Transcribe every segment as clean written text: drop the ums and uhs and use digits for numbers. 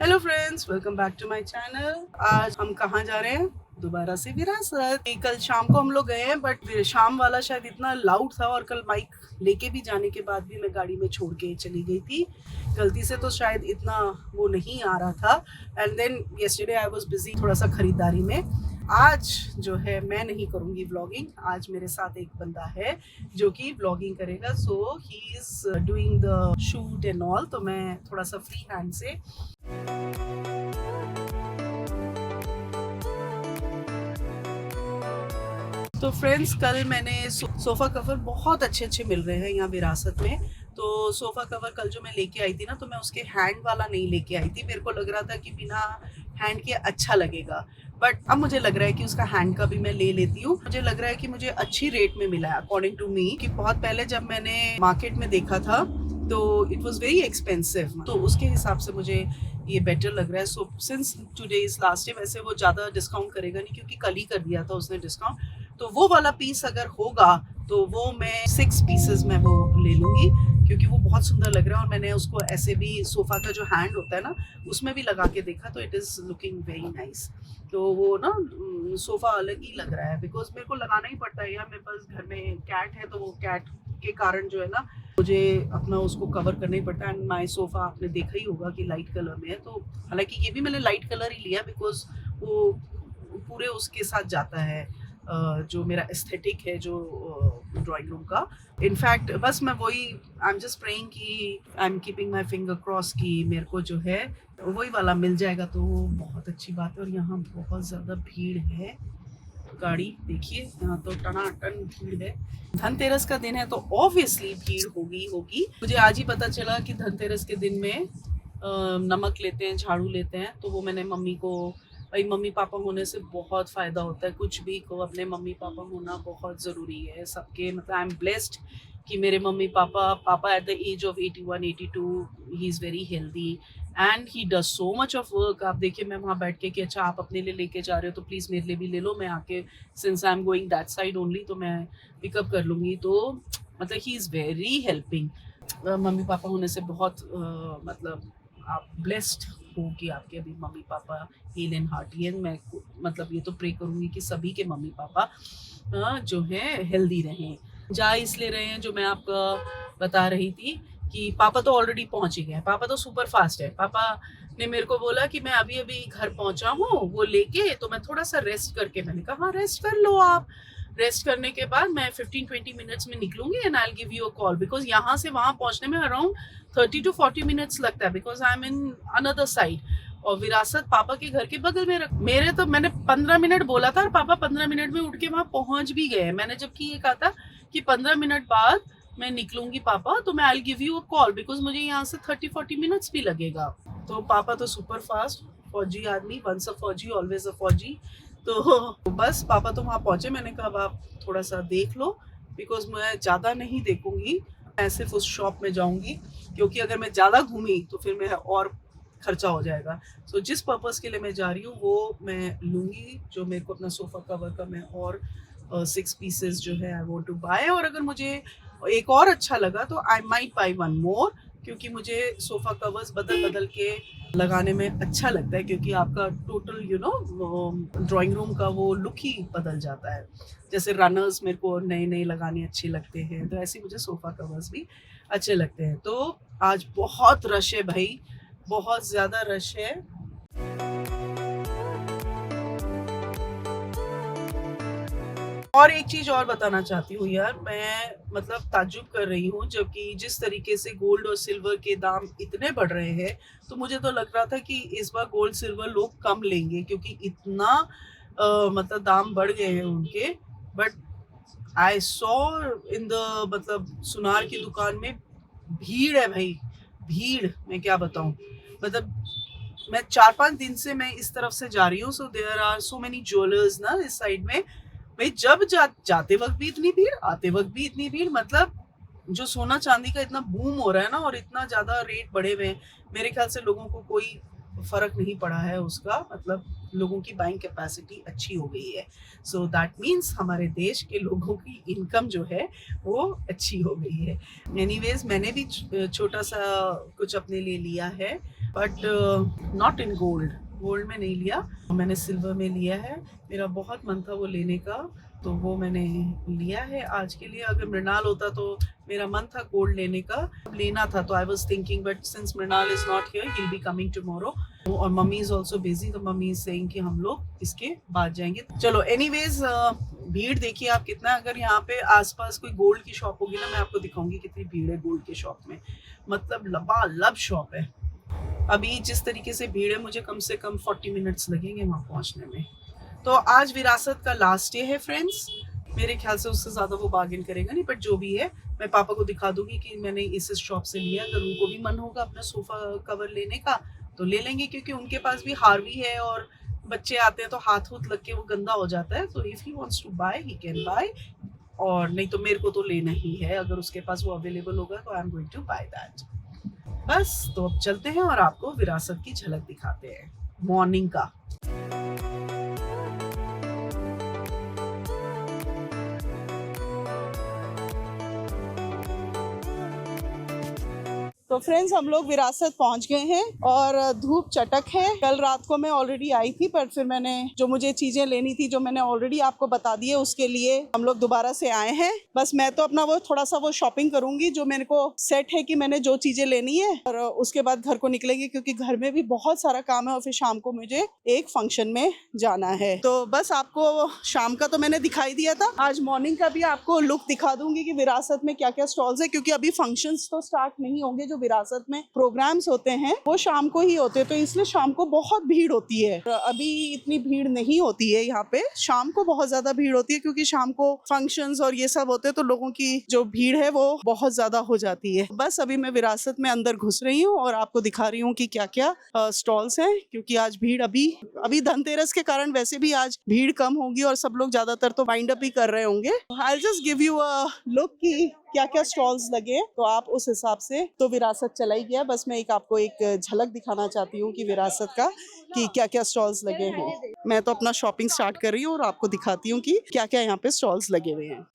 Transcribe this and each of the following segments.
Hello friends, welcome back to my channel. आज हम कहाँ जा रहे हैं? दोबारा से विरासत। कल शाम को हम लोग गए हैं, बट शाम वाला शायद इतना लाउड था और कल माइक लेके भी जाने के बाद भी मैं गाड़ी में छोड़ के चली गई थी गलती से, तो शायद इतना वो नहीं आ रहा था। And then yesterday I was busy थोड़ा सा खरीदारी में। आज जो है मैं नहीं करूँगी व्लॉगिंग। आज मेरे साथ एक बंदा है जो कि व्लॉगिंग करेगा, so he is doing the shoot and all. तो मैं थोड़ा सा फ्री हैंड से तो फ्रेंड्स, कल मैंने सोफ़ा कवर बहुत अच्छे अच्छे मिल रहे हैं यहाँ विरासत में। तो सोफ़ा कवर कल जो मैं लेके आई थी ना, तो मैं उसके हैंड वाला नहीं लेके आई थी। मेरे को लग रहा था कि बिना हैंड के अच्छा लगेगा, बट अब मुझे लग रहा है कि उसका हैंड का भी मैं ले लेती हूँ। मुझे लग रहा है कि मुझे अच्छी रेट में मिला है अकॉर्डिंग टू मी। कि बहुत पहले जब मैंने मार्केट में देखा था तो इट वॉज वेरी एक्सपेंसिव, तो उसके हिसाब से मुझे ये बेटर लग रहा है। So since today is last day, वैसे वो ज़्यादा डिस्काउंट करेगा नहीं क्योंकि कल ही कर दिया था उसने डिस्काउंट। तो वो वाला पीस अगर होगा तो वो मैं 6 पीसेस में वो ले लूँगी क्योंकि वो बहुत सुंदर लग रहा है। और मैंने उसको ऐसे भी सोफ़ा का जो हैंड होता है ना, उसमें भी लगा के देखा तो it is looking very nice. तो वो ना सोफ़ा अलग ही लग रहा है, बिकॉज मेरे को लगाना ही पड़ता है यार। मेरे पास घर में कैट है, तो वो कैट के कारण जो है ना, मुझे अपना उसको कवर करना ही पड़ता है। एंड माई सोफ़ा आपने देखा ही होगा कि लाइट कलर में है। तो हालांकि ये भी मैंने लाइट कलर ही लिया बिकॉज वो पूरे उसके साथ जाता है, जो मेरा एस्थेटिक है जो ड्राइंग रूम का। इनफैक्ट बस मैं वही आई एम जस्ट प्रेइंग कि I am keeping my finger cross कि मेरे को जो है वही वाला मिल जाएगा, तो बहुत अच्छी बात है। और यहाँ बहुत ज़्यादा भीड़ है। गाड़ी देखिए, यहाँ तो टनाटन भीड़ है। धनतेरस का दिन है तो ऑब्वियसली भीड़ होगी। मुझे आज ही पता चला कि धनतेरस के दिन में नमक लेते हैं, झाड़ू लेते हैं। तो वो मैंने मम्मी को, भाई मम्मी पापा होने से बहुत फ़ायदा होता है। कुछ भी को अपने मम्मी पापा होना बहुत ज़रूरी है सबके। मतलब आई एम ब्लेस्ड कि मेरे mummy papa at the age of 81 82 he is very healthy and he does so much of work. आप देखिए, मैं वहाँ बैठ के कि अच्छा आप अपने लिए लेके जा रहे हो तो प्लीज़ मेरे लिए भी ले लो, मैं आके since I am going that side only तो मैं पिकअप कर लूँगी। तो मतलब ही is very helping. Mummy papa होने से बहुत मतलब आप ब्लेस्ड हो कि आपके अभी mummy papa heal and hearty है। मैं मतलब ये तो प्रे करूँगी कि सभी के मम्मी पापा जो है हेल्दी रहें। जा इसलिए रहे हैं, जो मैं आपको बता रही थी कि पापा तो ऑलरेडी पहुंच ही गए। पापा तो सुपर फास्ट है। पापा ने मेरे को बोला कि मैं अभी अभी घर पहुंचा हूँ वो लेके, तो मैं थोड़ा सा रेस्ट करके, मैंने कहा हाँ रेस्ट कर लो आप। रेस्ट करने के बाद मैं 15-20 मिनट्स में निकलूंगी and I will give you a call, because यहाँ से वहाँ पहुँचने में अराउंड 30 to 40 मिनट्स लगता है, because I am in another side. और विरासत पापा के घर के बगल में मेरे तो मैंने 15 मिनट बोला था और पापा 15 मिनट में उठ के वहाँ पहुँच भी गए। मैंने जबकि ये कहा था कि 15 मिनट बाद मैं निकलूंगी पापा, तो मैं आई will give you a call because मुझे यहाँ से 30-40 मिनट्स भी लगेगा। तो पापा तो सुपर फास्ट, फौजी आदमी, वंस अ फौजी ऑलवेज अ फौजी। तो बस पापा तो वहाँ पहुँचे। मैंने कहा आप थोड़ा सा देख लो, बिकॉज मैं ज़्यादा नहीं देखूंगी, मैं सिर्फ उस शॉप में जाऊंगी क्योंकि अगर मैं ज़्यादा घूमी तो फिर मैं और खर्चा हो जाएगा। सो जिस पर्पज़ के लिए मैं जा रही हूँ वो मैं लूँगी, जो मेरे को अपना सोफ़ा कवर का मैं और 6 पीसेस जो है आई वांट टू बाय। और अगर मुझे एक और अच्छा लगा तो I might by one more, क्योंकि मुझे सोफ़ा कवर्स बदल बदल के लगाने में अच्छा लगता है, क्योंकि आपका टोटल ड्राइंग रूम का वो लुक ही बदल जाता है। जैसे रनर्स मेरे को नए नए लगाने अच्छे लगते हैं, तो ऐसे मुझे सोफ़ा कवर्स भी अच्छे लगते हैं। तो आज बहुत रश है भाई, बहुत ज़्यादा रश है। और एक चीज़ और बताना चाहती हूँ यार, मैं मतलब ताज्जुब कर रही हूँ, जबकि जिस तरीके से गोल्ड और सिल्वर के दाम इतने बढ़ रहे हैं, तो मुझे तो लग रहा था कि इस बार गोल्ड सिल्वर लोग कम लेंगे क्योंकि इतना मतलब दाम बढ़ गए हैं उनके। But I saw in the मतलब सुनार की दुकान में भीड़ है भाई, भीड़ मैं क्या बताऊँ। मतलब मैं 4-5 दिन से मैं इस तरफ से जा रही हूँ, so there are so many jewellers ना इस साइड में। भाई जब जाते वक्त भी इतनी भीड़, आते वक्त भी इतनी भीड़। मतलब जो सोना चांदी का इतना बूम हो रहा है ना और इतना ज़्यादा रेट बढ़े हुए हैं, मेरे ख्याल से लोगों को कोई फ़र्क नहीं पड़ा है उसका। मतलब लोगों की बाइंग कैपेसिटी अच्छी हो गई है, सो दैट मीन्स हमारे देश के लोगों की इनकम जो है वो अच्छी हो गई है। एनीवेज मैंने भी छोटा सा कुछ अपने लिए लिया है। But not in gold. Gold में नहीं लिया, मैंने सिल्वर में लिया है। मेरा बहुत मन था वो लेने का, तो वो मैंने लिया है आज के लिए। अगर मृणाल होता तो मेरा मन था गोल्ड लेने का, लेना था, तो I was thinking, but since Mrinal is not here, he will be coming tomorrow, और मम्मी इज ऑल्सो बिजी, तो मम्मी इज सेइंग कि हम लोग इसके बाद जाएंगे। चलो एनीवेज, भीड़ देखिए आप कितना। अगर यहाँ पे आसपास कोई गोल्ड की शॉप होगी ना, मैं आपको दिखाऊंगी कितनी भीड़ है गोल्ड के शॉप में। मतलब लबालब शॉप है। अभी जिस तरीके से भीड़ है, मुझे कम से कम 40 मिनट्स लगेंगे वहाँ पहुँचने में। तो आज विरासत का लास्ट डे है फ्रेंड्स। मेरे ख्याल से उससे ज़्यादा वो बार्गेन करेगा नहीं, बट जो भी है मैं पापा को दिखा दूंगी कि मैंने इस शॉप से लिया। अगर उनको भी मन होगा अपना सोफ़ा कवर लेने का तो ले लेंगे, क्योंकि उनके पास भी हार्वी है और बच्चे आते हैं तो हाथ लग के वो गंदा हो जाता है। तो if he wants to buy he can buy, और नहीं तो मेरे को तो लेना ही है। अगर उसके पास वो अवेलेबल होगा तो I am going to buy that. बस, तो अब चलते हैं और आपको विरासत की झलक दिखाते हैं मॉर्निंग का। तो फ्रेंड्स, हम लोग विरासत पहुंच गए हैं और धूप चटक है। कल रात को मैं ऑलरेडी आई थी, पर फिर मैंने जो मुझे चीजें लेनी थी, जो मैंने ऑलरेडी आपको बता दी है, उसके लिए हम लोग दोबारा से आए हैं। बस मैं तो अपना वो थोड़ा सा वो शॉपिंग करूंगी जो मेरे को सेट है कि मैंने जो चीजें लेनी है, और उसके बाद घर को निकलेंगे, क्योंकि घर में भी बहुत सारा काम है और फिर शाम को मुझे एक फंक्शन में जाना है। तो बस आपको शाम का तो मैंने दिखाई दिया था, आज मॉर्निंग का भी आपको लुक दिखा दूंगी कि विरासत में क्या क्या स्टॉल्स है, क्योंकि अभी फंक्शंस तो स्टार्ट नहीं होंगे। जो विरासत में प्रोग्राम्स होते हैं वो शाम को ही होते हैं, तो इसलिए शाम को बहुत भीड़ होती है। अभी इतनी भीड़ नहीं होती है यहाँ पे, शाम को बहुत ज्यादा भीड़ होती है, क्योंकि शाम को फंक्शंस और ये सब होते हैं, तो लोगों की जो भीड़ है वो बहुत ज्यादा हो जाती है। बस अभी मैं विरासत में अंदर घुस रही हूँ और आपको दिखा रही हूँ कि क्या क्या स्टॉल्स हैं, क्योंकि आज भीड़ अभी धनतेरस के कारण वैसे भी आज भीड़ कम होगी और सब लोग ज्यादातर तो वाइंड अप ही कर रहे होंगे। I will just give you a look कि क्या क्या स्टॉल्स लगे, तो आप उस हिसाब से। तो विरासत चला ही गया, बस मैं आपको एक झलक दिखाना चाहती हूँ कि विरासत का कि क्या क्या स्टॉल्स लगे हैं। मैं तो अपना शॉपिंग स्टार्ट कर रही हूँ और आपको दिखाती हूँ कि क्या क्या यहाँ पे स्टॉल्स लगे हुए हैं।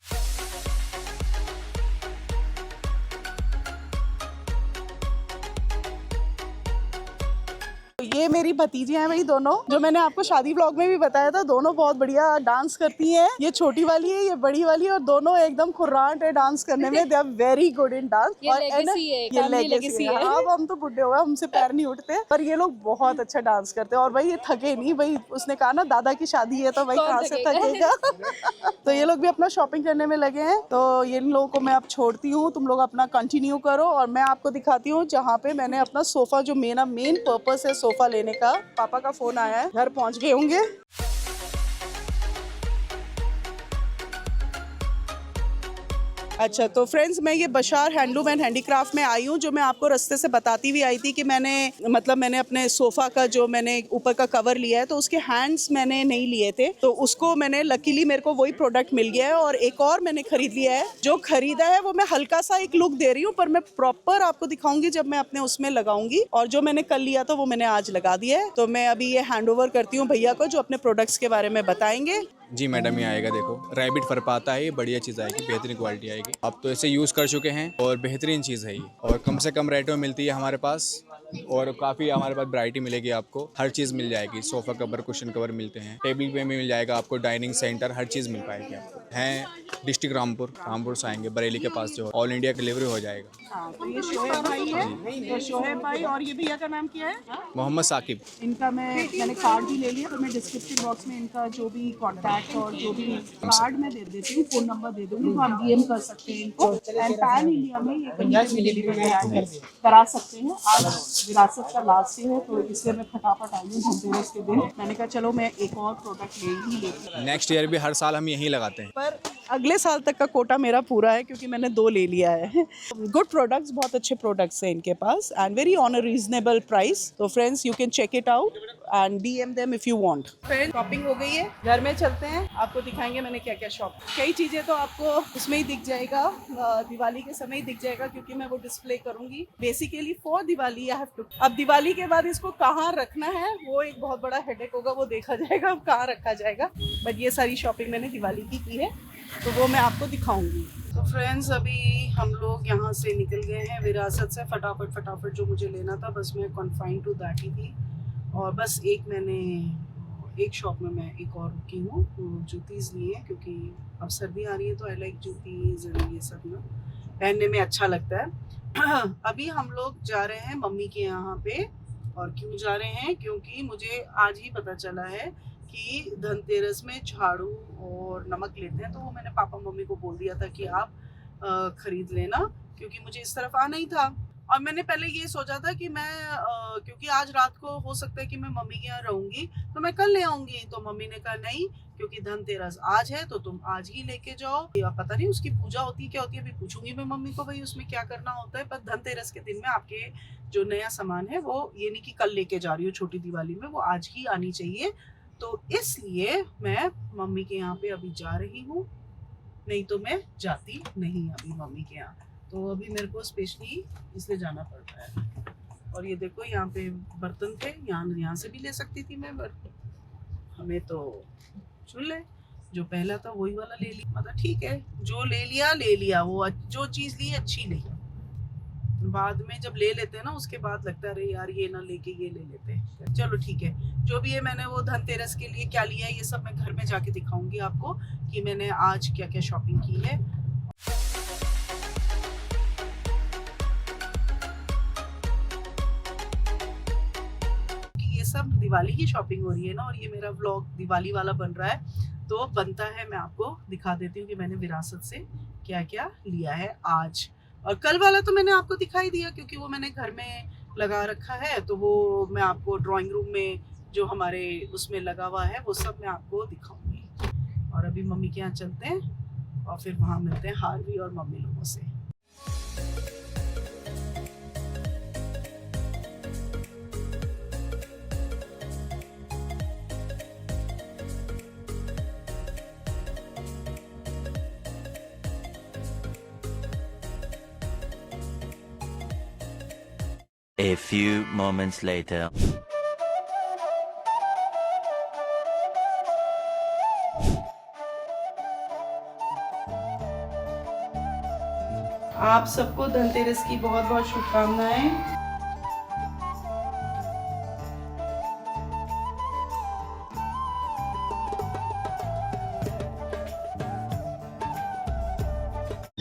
ये मेरी भतीजी हैं भाई दोनों, जो मैंने आपको शादी व्लॉग में भी बताया था। दोनों बहुत बढ़िया डांस करती हैं। ये छोटी वाली है, ये बड़ी वाली है, और दोनों एकदम खुर्रांट है डांस करने में। They are very good in dance. ये लेगेसी है। अब हम तो बुढ़े हो गए, हमसे पैर नहीं उठते, पर ये लोग बहुत अच्छा डांस करते हैं। और भाई ये थके नहीं भाई, उसने कहा ना दादा की शादी है तो भाई कहाँ से थकेगा। तो ये लोग भी अपना शॉपिंग करने में लगे हैं। तो इन लोगों को मैं अब छोड़ती हूँ, तुम लोग अपना कंटिन्यू करो, और मैं आपको दिखाती हूँ जहाँ पे मैंने अपना सोफा, जो मेन पर्पस है सोफा लेने का। पापा का फोन आया है, घर पहुंच गए होंगे। अच्छा, तो फ्रेंड्स, मैं ये बशार हैंडलूम एंड हैंडीक्राफ्ट में आई हूँ, जो मैं आपको रास्ते से बताती हुई आई थी कि मैंने अपने सोफ़ा का जो मैंने ऊपर का कवर लिया है, तो उसके हैंड्स मैंने नहीं लिए थे, तो उसको मैंने लकीली मेरे को वही प्रोडक्ट मिल गया है। और एक और मैंने खरीद लिया है। जो खरीदा है वो मैं हल्का सा एक लुक दे रही हूँ, पर मैं प्रॉपर आपको दिखाऊंगी जब मैं अपने उसमें लगाऊंगी। और जो मैंने कल लिया था वो मैंने आज लगा दिया है। तो मैं अभी ये हैंड ओवर करती हूँ भैया को, जो अपने प्रोडक्ट्स के बारे में बताएंगे। जी मैडम, ये आएगा, देखो रैबिट फर पाता है, ये बढ़िया चीज़ आएगी, बेहतरीन क्वालिटी आएगी। आप तो इसे यूज़ कर चुके हैं और बेहतरीन चीज़ है ये, और कम से कम रेट में मिलती है हमारे पास, और काफ़ी हमारे पास वैरायटी मिलेगी आपको। हर चीज़ मिल जाएगी, सोफ़ा कवर, कुशन कवर मिलते हैं, टेबल पे भी मिल जाएगा आपको, डाइनिंग सेंटर, हर चीज़ मिल पाएगी आपको। हैं डिस्ट्रिक्ट रामपुर से आएंगे, बरेली के पास, जो ऑल इंडिया डिलीवरी हो जाएगा। हाँ, तो ये शोहेब भाई है, तो शोहेब भाई, और ये भैया का नाम क्या है? मोहम्मद साकिब। इनका मैंने कार्ड भी ले लिया, तो मैं डिस्क्रिप्शन बॉक्स में इनका जो भी कॉन्टैक्ट और जो भी कार्ड में दे देती हूँ, फोन नंबर दे दूँगी, तो आप डीएम कर सकते हैं इनको। एंड पैन इंडिया में ये कहीं डिलीवरी करा सकते हैं। आज विरासत का लास्ट डे है, तो इसलिए मैं फटाफट आई हूँ धनतेरस के दिन। मैंने कहा चलो मैं एक और प्रोडक्ट ले ही लेती हूँ। नेक्स्ट ईयर भी हर साल हम यहीं लगाते हैं, पर अगले साल तक का कोटा मेरा पूरा है, क्योंकि मैंने 2 ले लिया है। गुड प्रोडक्ट्स, बहुत अच्छे प्रोडक्ट्स हैं इनके पास, and very on a reasonable price. तो friends, you can check it out and DM them if you want. Friends, shopping हो गई है, घर में चलते हैं, आपको दिखाएंगे मैंने क्या क्या शॉप। कई चीज़ें तो आपको उसमें ही दिख जाएगा, दिवाली के समय ही दिख जाएगा, क्योंकि मैं वो डिस्प्ले करूंगी basically for Diwali. I have to, अब दिवाली के बाद इसको कहाँ रखना है वो एक बहुत बड़ा हेडेक होगा, वो देखा जाएगा अब कहाँ रखा जाएगा। बट ये सारी शॉपिंग मैंने दिवाली की है, तो वो मैं आपको दिखाऊंगी। तो फ्रेंड्स अभी हम लोग यहाँ से निकल गए हैं विरासत से, फटाफट जो मुझे लेना था, बस मैं कन्फाइन टू दैट ही थी। और बस एक शॉप में मैं एक और रुकी हूँ, जूतीज़ लिए हैं क्योंकि अब सर्दी आ रही है तो आई लाइक जूतीज़ एंड ये सब ना पहनने में अच्छा लगता है। अभी हम लोग जा रहे हैं मम्मी के यहाँ पे। और क्यों जा रहे हैं? क्योंकि मुझे आज ही पता चला है कि धनतेरस में झाड़ू और नमक लेते हैं, तो वो मैंने पापा मम्मी को बोल दिया था कि आप खरीद लेना, क्योंकि मुझे इस तरफ आना ही था। और मैंने पहले ये सोचा था कि मैं क्योंकि आज रात को हो सकता है कि मैं मम्मी के यहाँ रहूँगी तो मैं कल ले आऊँगी, तो मम्मी ने कहा नहीं, क्योंकि धनतेरस आज है तो तुम आज ही लेके जाओ। या पता नहीं उसकी पूजा होती है क्या होती है, अभी पूछूंगी मैं मम्मी को भाई उसमें क्या करना होता है। पर धनतेरस के दिन में आपके जो नया सामान है वो ये नहीं कि कल लेके जा रही हूँ छोटी दिवाली में, वो आज ही आनी चाहिए। तो इसलिए मैं मम्मी के यहाँ पे अभी जा रही हूँ, नहीं तो मैं जाती नहीं अभी मम्मी के यहाँ। तो अभी मेरे को स्पेशली इसलिए जाना पड़ रहा है। और ये देखो यहाँ पे बर्तन थे, यहाँ से भी ले सकती थी मैं, बट हमें तो चूल्हे जो पहला था वही वाला ले लिया। मतलब ठीक है, जो ले लिया, वो जो चीज़ ली अच्छी नहीं, बाद में जब ले लेते हैं ना उसके बाद लगता है अरे यार ये ना लेके ये ले लेते हैं। चलो ठीक है, जो भी है मैंने वो धनतेरस के लिए क्या लिया है ये सब मैं घर में जाके दिखाऊंगी आपको कि मैंने आज क्या क्या शॉपिंग की है। ये सब दिवाली की शॉपिंग हो रही है ना, और ये मेरा व्लॉग दिवाली वाला बन रहा है, तो बनता है मैं आपको दिखा देती हूँ कि मैंने विरासत से क्या क्या लिया है आज। और कल वाला तो मैंने आपको दिखाई दिया क्योंकि वो मैंने घर में लगा रखा है, तो वो मैं आपको ड्राइंग रूम में जो हमारे उसमें लगा हुआ है वो सब मैं आपको दिखाऊंगी। और अभी मम्मी के यहाँ चलते हैं और फिर वहाँ मिलते हैं हार्वी और मम्मी लोगों से। A few moments later. आप सबको धनतेरस की बहुत बहुत शुभकामनाएं।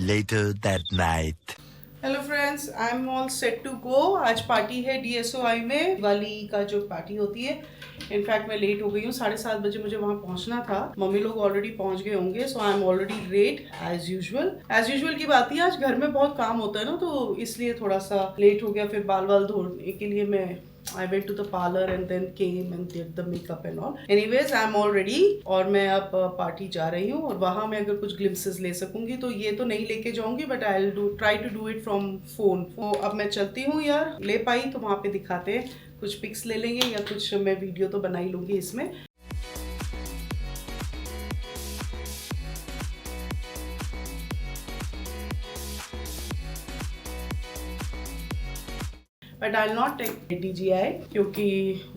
Later that night. Hello friends, I am all set to go. आज पार्टी है DSOI में, दिवाली का जो पार्टी होती है। इनफैक्ट मैं लेट हो गई हूँ, 7:30 बजे मुझे वहाँ पहुँचना था। मम्मी लोग ऑलरेडी पहुँच गए होंगे, so I am already late as usual की बात ही। आज घर में बहुत काम होता है ना, तो इसलिए थोड़ा सा लेट हो गया। फिर बाल धोने के लिए मैं I went to the parlor and then came and did the makeup and all. Anyways, I'm all ready और मैं अब पार्टी जा रही हूँ। और वहाँ मैं अगर कुछ ग्लिम्सेस ले सकूंगी तो ये तो नहीं लेके जाऊंगी, but I'll try to do it from phone. तो अब मैं चलती हूँ यार, ले पाई तो वहाँ पे दिखाते हैं, कुछ पिक्स ले लेंगे या कुछ मैं वीडियो तो बना ही लूँगी इसमें। But I not take DJI क्योंकि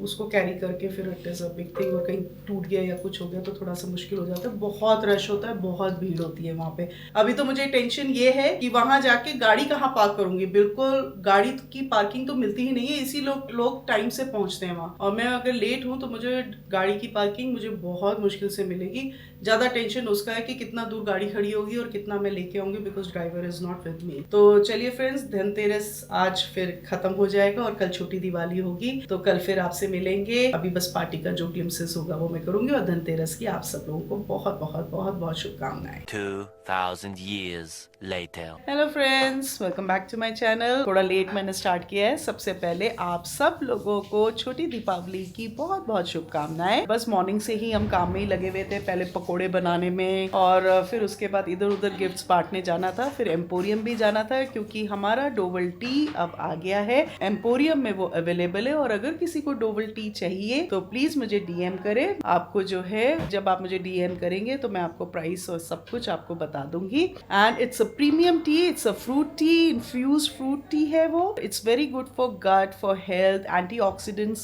उसको कैरी करके फिर it is a big thing, और कहीं टूट गया या कुछ हो गया तो थोड़ा सा मुश्किल हो जाता है। बहुत रश होता है, बहुत भीड़ होती है वहाँ पे। अभी तो मुझे टेंशन ये है कि वहाँ जाके गाड़ी कहाँ पार्क करूँगी। बिल्कुल गाड़ी की पार्किंग तो मिलती ही नहीं है, इसी लोग टाइम से पहुँचते हैं वहाँ, और मैं अगर लेट हूँ तो मुझे गाड़ी की पार्किंग मुझे बहुत मुश्किल से मिलेगी। ज़्यादा टेंशन उसका है कि कितना दूर गाड़ी खड़ी होगी और कितना मैं लेके आऊँगी, because driver is not with me. तो चलिए फ्रेंड्स, धनतेरस आज फिर खत्म हो जाएगा और कल छोटी दिवाली होगी, तो कल फिर आपसे मिलेंगे। अभी बस पार्टी का जो ग्लिम्सेस होगा वो मैं करूंगी, और धनतेरस की आप सब लोगों को बहुत बहुत बहुत बहुत शुभकामनाएं। 2000 years later. Hello friends, welcome back to my channel. थोड़ा लेट मैंने स्टार्ट किया है। सबसे पहले आप सब लोगों को छोटी दीपावली की बहुत बहुत शुभकामनाएं। बस मॉर्निंग से ही हम काम में ही लगे हुए थे, पहले पकोड़े बनाने में, और फिर उसके बाद इधर उधर गिफ्ट्स बांटने जाना था, फिर एम्पोरियम भी जाना था क्योंकि हमारा डोवल टी अब आ गया है। एम्पोरियम में वो अवेलेबल है। और अगर किसी को डोवल टी चाहिए तो प्लीज मुझे डीएम करें। आपको जो है, जब आप मुझे डीएम करेंगे तो मैं आपको प्राइस और सब कुछ आपको बता दूंगी। And it's a premium tea, it's a fruit tea, infuse fruit tea है वो। It's very good for gut, for health, antioxidants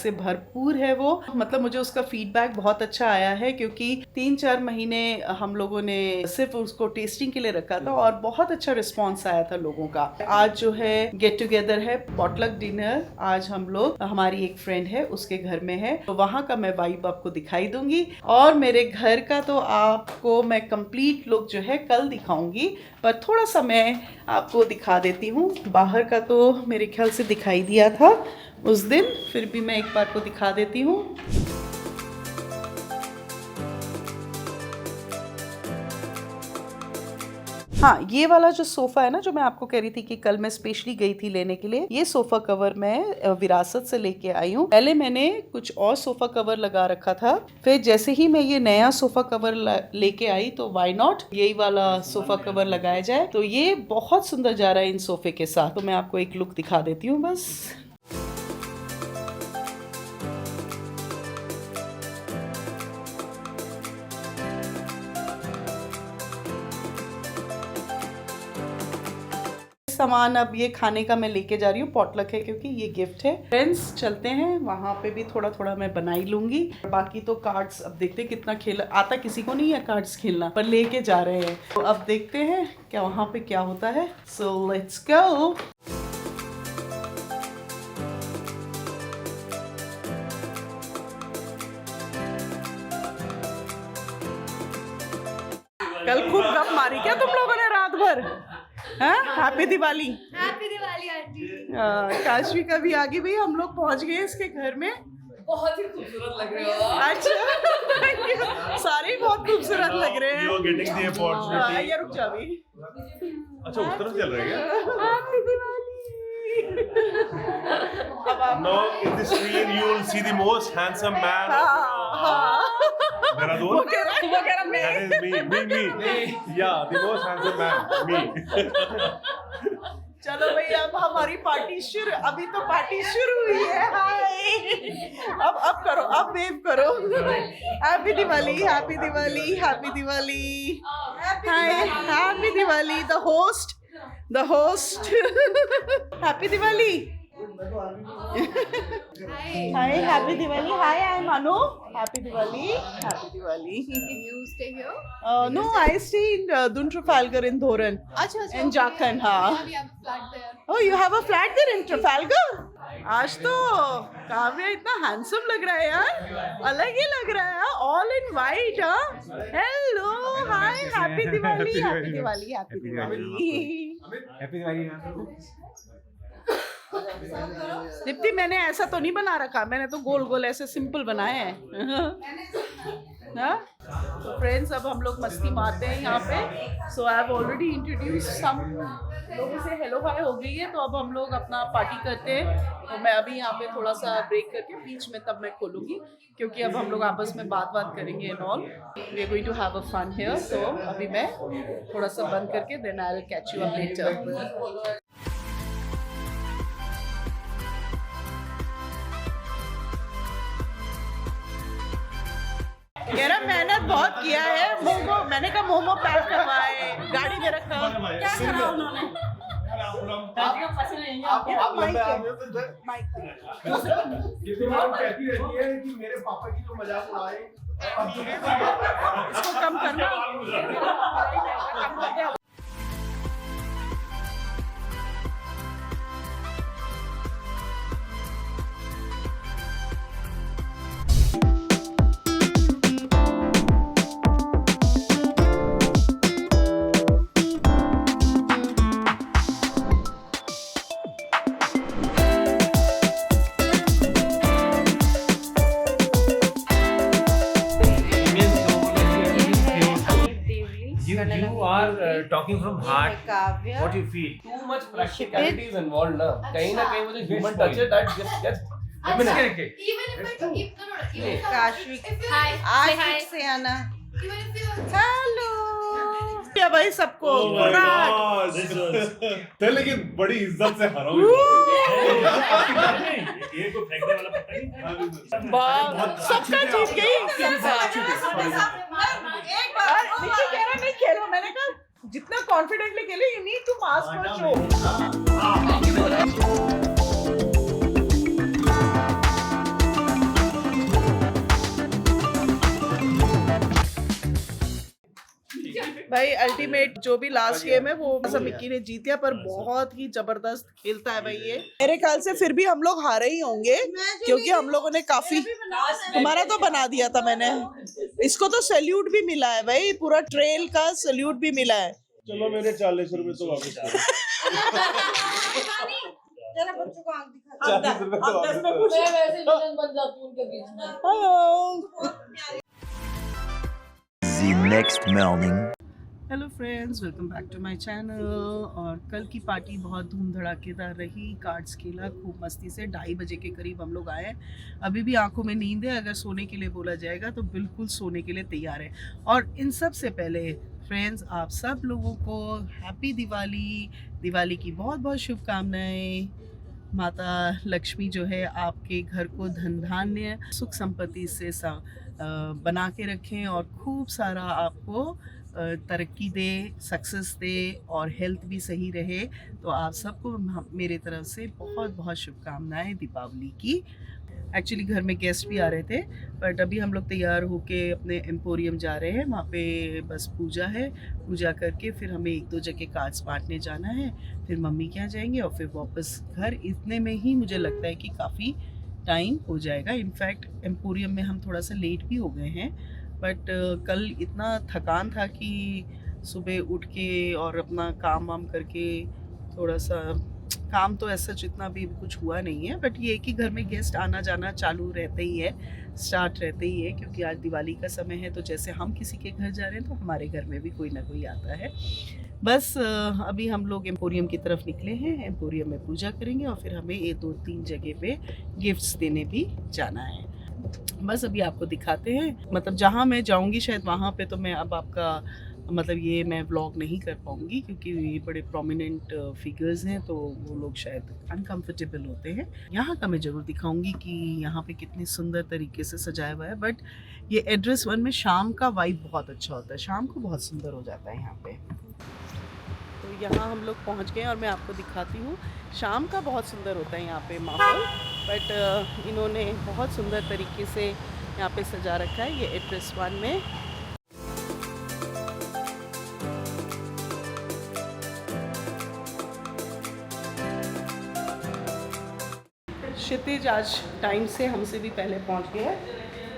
से भरपूर है वो। मतलब मुझे उसका फीडबैक बहुत अच्छा आया है, क्योंकि 3-4 महीने हम लोगों ने सिर्फ उसको टेस्टिंग के लिए रखा था और बहुत अच्छा रिस्पॉन्स आया था लोगों का। आज जो है गेट टुगेदर है, पॉटलक डिनर। आज हम लोग, हमारी एक फ्रेंड है उसके घर में है, तो वहाँ का मैं वाइब आपको दिखाई दूंगी। और मेरे घर का तो आपको मैं कंप्लीट लुक जो है कल दिखाऊंगी, पर थोड़ा सा मैं आपको दिखा देती हूँ। बाहर का तो मेरे ख्याल से दिखाई दिया था उस दिन, फिर भी मैं एक बार को दिखा देती हूँ। हाँ, ये वाला जो सोफ़ा है ना, जो मैं आपको कह रही थी कि कल मैं स्पेशली गई थी लेने के लिए, ये सोफ़ा कवर मैं विरासत से लेके आई हूँ। पहले मैंने कुछ और सोफ़ा कवर लगा रखा था, फिर जैसे ही मैं ये नया सोफ़ा कवर लेके आई तो व्हाई नॉट यही वाला सोफ़ा कवर लगाया जाए। तो ये बहुत सुंदर जा रहा है इन सोफ़े के साथ। तो मैं आपको एक लुक दिखा देती हूँ बस। सामान अब ये खाने का मैं लेके जा रही हूँ, पॉटलक है क्योंकि ये गिफ्ट है। फ्रेंड्स चलते हैं, वहाँ पे भी थोड़ा थोड़ा मैं बनाई लूंगी। बाकी तो कार्ड्स अब देखते हैं कितना खेला आता, किसी को नहीं है कार्ड्स खेलना, पर लेके जा रहे हैं। तो अब देखते हैं क्या वहाँ पे क्या होता है। So let's go. कल खूब गप मारी क्या तुम लोगों ने रात भर? Happy Diwali. Happy Diwali aunty. Kashvi का भी आगे भी हम लोग पहुंच गए इसके घर में। बहुत ही खूबसूरत लग रहे हो। अच्छा, सारे ही बहुत खूबसूरत लग रहे हैं। You are getting the opportunity. ये रुक जा भी। अच्छा उस तरफ चल रहा है क्या? हैप्पी दिवाली। अब आप Now in the screen you will see the most handsome man. Dehradun? वो कह रहा मैं। That is me. Yeah, the most handsome man, me. चलो भैया, अब हमारी पार्टी शुरू। अभी तो पार्टी शुरू हुई है। हाय, अब करो, अब वेव करो। Happy Diwali, happy Diwali, happy Diwali. Hi, happy Diwali. The host happy Diwali. Hi, happy Diwali. Hi, I am Anu. Happy Diwali, happy Diwali. You stay here? No, I stay in Dun Trafalgar in Thoran. अच्छा। In Jharkhand, हाँ। We have flat there. Oh, you have a flat there in Trafalgar? आज तो काव्या इतना handsome लग रहा है यार, अलग ही लग रहा है। All in white. Hello, hi, happy Diwali, happy Diwali, happy Diwali. Happy Diwali. Deepti, मैंने ऐसा तो नहीं बना रखा, मैंने तो गोल गोल ऐसे सिंपल बनाए हैं। तो फ्रेंड्स, अब हम लोग मस्ती मारते हैं यहाँ पे। So I have already introduce some लोगों से हेलो हाय हो गई है, तो अब हम लोग अपना पार्टी करते हैं। तो मैं अभी यहाँ पे थोड़ा सा ब्रेक करके बीच में तब मैं खोलूँगी, क्योंकि अब हम लोग आपस में बात करेंगे and all. We are going to have a fun here. तो अभी मैं थोड़ा सा बंद करके then I will catch you up later. कह रहा मेहनत बहुत किया है, मोमो, मैंने कहा मोमो पैक करवाए, गाड़ी में रखा। क्या करा उन्होंने? आप लंबे आदमी हो तो कहती रहती है कि मेरे पापा की तो मजाक उड़ाए। इसको कम करना। You are talking from heart. What you feel. Too much practicality is involved ना कहीं ना कहीं वो जो human touch है that gets diminished. Even if Kashvi, Hi. आज से आना। हेलो भाई सबको। Oh my God. लेकिन बड़ी इज्जत से हराओगे। ये को फेंकने वाला पता नहीं। सबका जीत गई एक बार निकी कह रहा नहीं खेलो, मैंने कहा जितना कॉन्फिडेंटली खेले, you need to pass for show. भाई अल्टीमेट जो भी लास्ट गेम है वो मिक्की ने जीत गया, पर बहुत ही जबरदस्त खेलता है भाई ये। मेरे ख्याल से फिर भी हम लोग हारे ही होंगे, क्योंकि हम लोगों ने काफी, हमारा तो बना दिया था मैंने। इसको तो सैल्यूट भी मिला है भाई, पूरा ट्रेल का सैल्यूट भी मिला है। चलो मेरे 40 रुपए तो वापस करो। 40 रुपए तो वापस करो। मैं वैसे विलन बन जाती हूं उनके बीच में। The next morning. Hello friends, welcome back to my channel. और कल की पार्टी बहुत धूम धड़ाकेदार रही, कार्ड्स खेला खूब मस्ती से। 2:30 बजे के करीब हम लोग आए। अभी भी आंखों में नींद है, अगर सोने के लिए बोला जाएगा तो बिल्कुल सोने के लिए तैयार है। और इन सब से पहले फ्रेंड्स, आप सब लोगों को हैप्पी दिवाली की बहुत बहुत शुभकामनाएं। माता लक्ष्मी जो है आपके घर को धन धान्य सुख संपत्ति से बना के रखें, और खूब सारा आपको तरक्की दे, सक्सेस दे, और हेल्थ भी सही रहे। तो आप सबको मेरे तरफ से बहुत बहुत शुभकामनाएं दीपावली की। एक्चुअली घर में गेस्ट भी आ रहे थे, बट अभी हम लोग तैयार होके अपने एम्पोरियम जा रहे हैं। वहाँ पे बस पूजा है, पूजा करके फिर हमें 1-2 जगह कार्ड्स बांटने जाना है, फिर मम्मी के यहाँ जाएंगे और फिर वापस घर। इतने में ही मुझे लगता है कि काफ़ी टाइम हो जाएगा। इनफैक्ट एम्पोरियम में हम थोड़ा सा लेट भी हो गए हैं, बट कल इतना थकान था कि सुबह उठ के और अपना काम वाम करके थोड़ा सा, काम तो ऐसा जितना भी कुछ हुआ नहीं है, बट ये कि घर में गेस्ट आना जाना चालू रहते ही है, स्टार्ट रहते ही है, क्योंकि आज दिवाली का समय है। तो जैसे हम किसी के घर जा रहे हैं तो हमारे घर में भी कोई ना कोई आता है। बस अभी हम लोग एम्पोरियम की तरफ निकले हैं, एम्पोरियम में पूजा करेंगे और फिर हमें 2-3 जगह पे गिफ्ट्स देने भी जाना है। बस अभी आपको दिखाते हैं, मतलब जहाँ मैं जाऊँगी शायद वहाँ पे तो मैं अब आपका मतलब ये मैं व्लॉग नहीं कर पाऊँगी, क्योंकि ये बड़े प्रोमिनेंट फिगर्स हैं, तो वो लोग शायद अनकम्फर्टेबल होते हैं। यहाँ का मैं ज़रूर दिखाऊँगी कि यहाँ पे कितनी सुंदर तरीके से सजाया हुआ है। बट ये एड्रेस 1 में शाम का वाइब बहुत अच्छा होता है, शाम को बहुत सुंदर हो जाता है यहाँ पे। तो यहाँ हम लोग पहुँच गए और मैं आपको दिखाती हूँ, शाम का बहुत सुंदर होता है यहाँ पे माहौल। बट इन्होंने बहुत सुंदर तरीके से यहाँ पे सजा रखा है, ये एड्रेस 1 में। क्षितिज आज टाइम से हमसे भी पहले पहुँच गया है,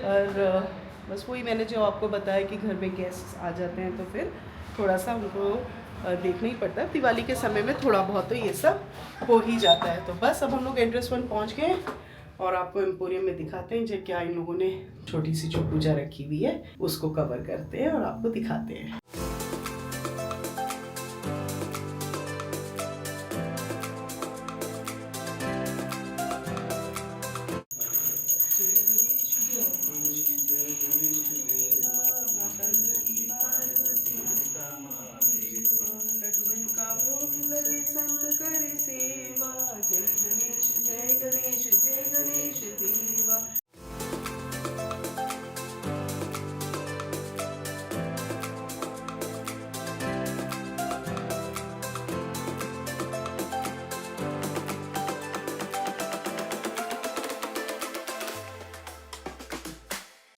और बस वही मैंने जो आपको बताया कि घर में गेस्ट आ जाते हैं तो फिर थोड़ा सा उनको देखना ही पड़ता है। दिवाली के समय में थोड़ा बहुत तो ये सब हो ही जाता है। तो बस अब हम लोग एड्रेस 1 पहुँच गए और आपको एम्पोरियम में दिखाते हैं जो क्या इन लोगों ने छोटी सी जो पूजा रखी हुई है उसको कवर करते हैं और आपको दिखाते हैं। जय गणेश देवा।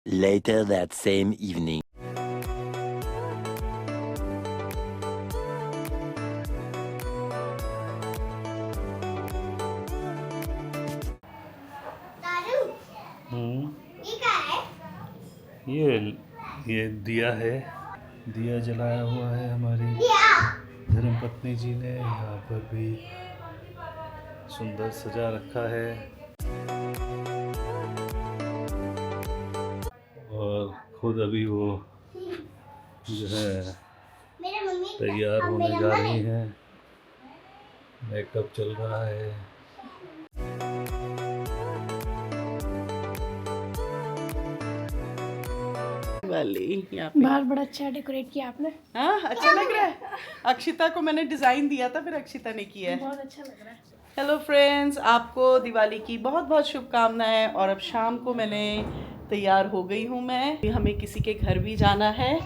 Later that same evening. ये दिया है, दिया जलाया हुआ है हमारी धर्मपत्नी जी ने। यहाँ पर भी सुंदर सजा रखा है और खुद अभी वो जो है तैयार होने जा रही हैं, मेकअप चल रहा है। यहाँ पे बाहर बड़ा अच्छा डेकोरेट किया आपने। हाँ, अच्छा लग रहा है। अक्षिता को मैंने डिजाइन दिया था, फिर अक्षिता ने किया है। बहुत अच्छा लग रहा है। हेलो फ्रेंड्स, आपको दिवाली की बहुत बहुत शुभकामनाएं। और अब शाम को मैंने तैयार हो गई हूँ मैं, हमें किसी के घर भी जाना है।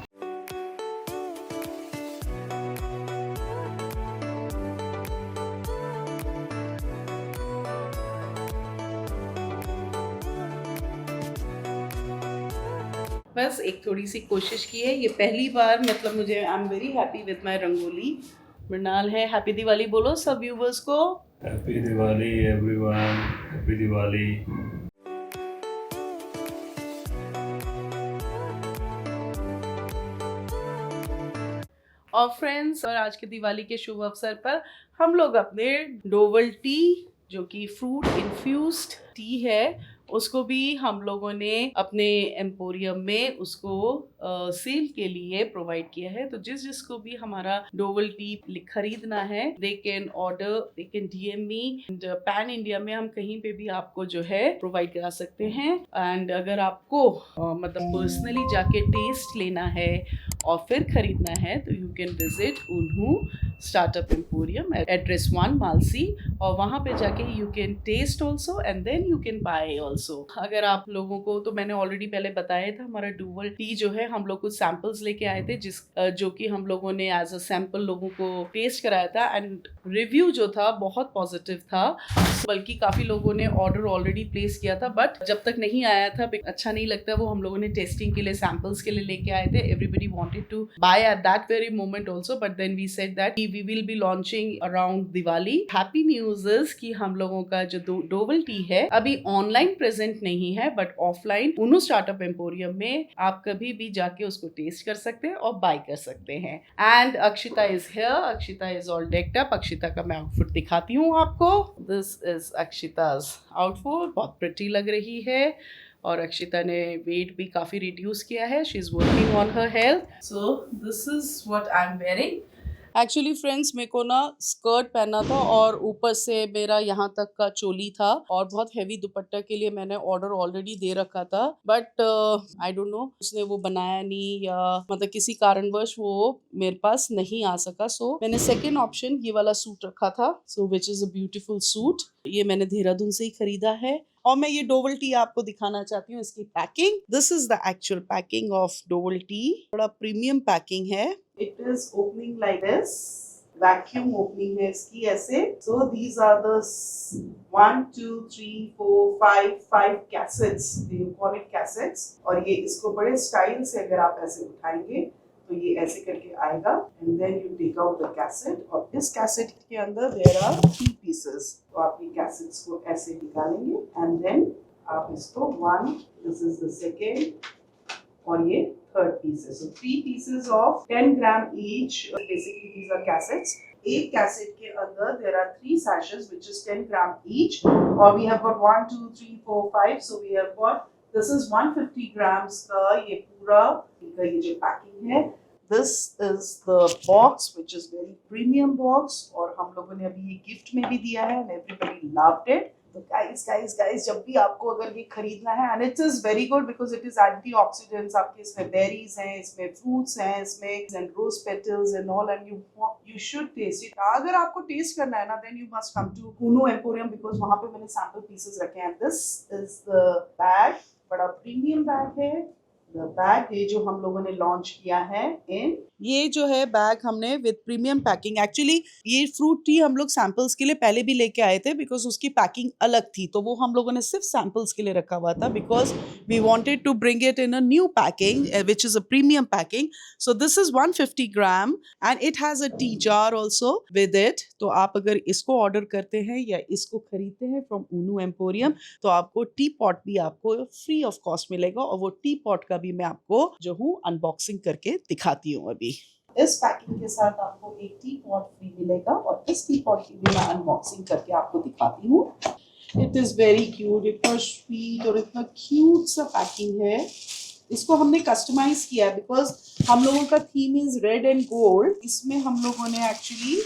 बस एक थोड़ी सी कोशिश की है, ये पहली बार, मतलब मुझे I am very happy with my rangoli. Mrinal है, हैप्पी दिवाली बोलो सब व्यूवर्स को। Happy Diwali everyone, happy Diwali. और फ्रेंड्स, और आज के दिवाली के शुभ अवसर पर हम लोग अपने डोवल टी, जो कि फ्रूट इन्फ्यूज्ड टी है, उसको भी हम लोगों ने अपने एम्पोरियम में उसको सेल के लिए प्रोवाइड किया है। तो जिस जिसको भी हमारा डोवल टी खरीदना है, they can order, they can DM me. Pan India में हम कहीं पे भी आपको जो है प्रोवाइड करा सकते हैं। एंड अगर आपको मतलब पर्सनली जाके टेस्ट लेना है और फिर खरीदना है तो यू कैन विजिट उन्हू स्टार्टअप एम्पोरियम, एड्रेस 1 मालसी, और वहाँ पे जाके you can taste also and then you can buy also. अगर आप लोगों को, तो मैंने ऑलरेडी पहले बताया था, हमारा डुवल टी जो है हम लोग कुछ सैम्पल्स लेके आए थे, जो कि हम लोगों ने एज अ सैम्पल लोगों को टेस्ट कराया था। एंड रिव्यू जो था बहुत पॉजिटिव था, बल्कि काफ़ी लोगों ने ऑर्डर ऑलरेडी प्लेस किया था, बट जब तक नहीं आया था, अच्छा नहीं लगता, वो हम लोगों ने टेस्टिंग के लिए सैम्पल्स के लिए लेके आए थे। Everybody wanted to buy at that very moment also, but then we said that we will be launching around Diwali. Happy news is कि हम लोगों का जो डोवल टी है अभी ऑनलाइन प्रेजेंट नहीं है, बट ऑफलाइन उन्नू स्टार्टअप एम्पोरियम में आप कभी भी जाके उसको टेस्ट कर सकते हैं और बाय कर सकते हैं। And Akshita is here, Akshita is all decked up. Akshita का मैं आउटफिट दिखाती हूँ आपको। दिस इज अक्षिताज आउटफिट, बहुत प्रिटी लग रही है। और अक्षिता ने वेट भी काफ़ी रिड्यूस किया है। She is working on her health. So this is what I am wearing. Actually friends, मेरे को ना स्कर्ट पहना था और ऊपर से मेरा यहाँ तक का चोली था, और बहुत हैवी दुपट्टा के लिए मैंने ऑर्डर ऑलरेडी दे रखा था, बट आई डोंट नो उसने वो बनाया नहीं, या मतलब किसी कारणवश वो मेरे पास नहीं आ सका। सो मैंने सेकेंड ऑप्शन ये वाला सूट रखा था, so which is a beautiful suit. ये मैंने देहरादून से ही खरीदा है। और मैं ये डोवल टी आपको दिखाना चाहती हूँ, इसकी packing. This is the actual packing of Doval tea. बड़ा प्रीमियम पैकिंग है। It is opening like this, vacuum opening है इसकी ऐसे। So these are the 1 2 3 4 5 cassettes, you call it cassettes. और ये इसको बड़े स्टाइल से अगर आप ऐसे उठाएंगे तो ये ऐसे करके आएगा, and then you take out the cassette, और इस कैसेट के अंदर देयर आर 3 पीसेस। तो आप ये कैसेट्स को ऐसे निकालेंगे, एंड देन आप इसको 1, दिस इज द सेकेंड, और ये थर्ड पीस है। So 3 pieces of 10 gram each, basically these are cassettes. एक कैसेट के अंदर देयर आर 3 सैशेस व्हिच इज 10 ग्राम ईच, और we have got 1 2 3 4 5, so we have got, this is 150 grams का ये पूरा ये जो पैकिंग है। This is the box, which is very premium box, और हम लोगों ने अभी ये गिफ्ट में भी दिया है, and everybody loved it. तो guys, जब भी आपको अगर ये खरीदना है, and it is very good because it is antioxidants, आपके इसमें berries हैं, इसमें fruits हैं, इसमें and rose petals and all, and you should taste it. अगर आपको टेस्ट करना है ना, then you must come to Uno Emporium, because वहाँ पे मैंने sample pieces रखे हैं। This is the bag, बड़ा प्रीमियम बैग है। बैग ये जो हम लोगों ने लॉन्च किया है, इन ये जो है बैग हमने विद प्रीमियम पैकिंग। एक्चुअली ये फ्रूट टी हम लोग सैंपल्स के लिए पहले भी लेके आए थे, बिकॉज उसकी पैकिंग अलग थी, तो वो हम लोगों ने सिर्फ सैंपल्स के लिए रखा हुआ था, because we wanted to bring it in a new packing which is a premium packing. So this is 150 gram and it has a tea jar also with it. तो आप अगर इसको ऑर्डर करते हैं या इसको खरीदते हैं फ्रॉम उनो एम्पोरियम, तो आपको टी पॉट भी आपको फ्री ऑफ कॉस्ट मिलेगा, और वो टी पॉट का भी मैं आपको जो हूँ अनबॉक्सिंग करके दिखाती हूँ अभी। इस पैकिंग के साथ आपको एक टी पॉट फ्री मिलेगा, और इस टी पॉट की भी मैं अनबॉक्सिंग करके आपको दिखाती हूँ। इट इज़ वेरी क्यूट, इतना स्वीट और इतना क्यूट सा पैकिंग है। इसको हमने कस्टमाइज किया है बिकॉज हम लोगों का theme is red and gold. इसमें हम लोगों ने एक्चुअली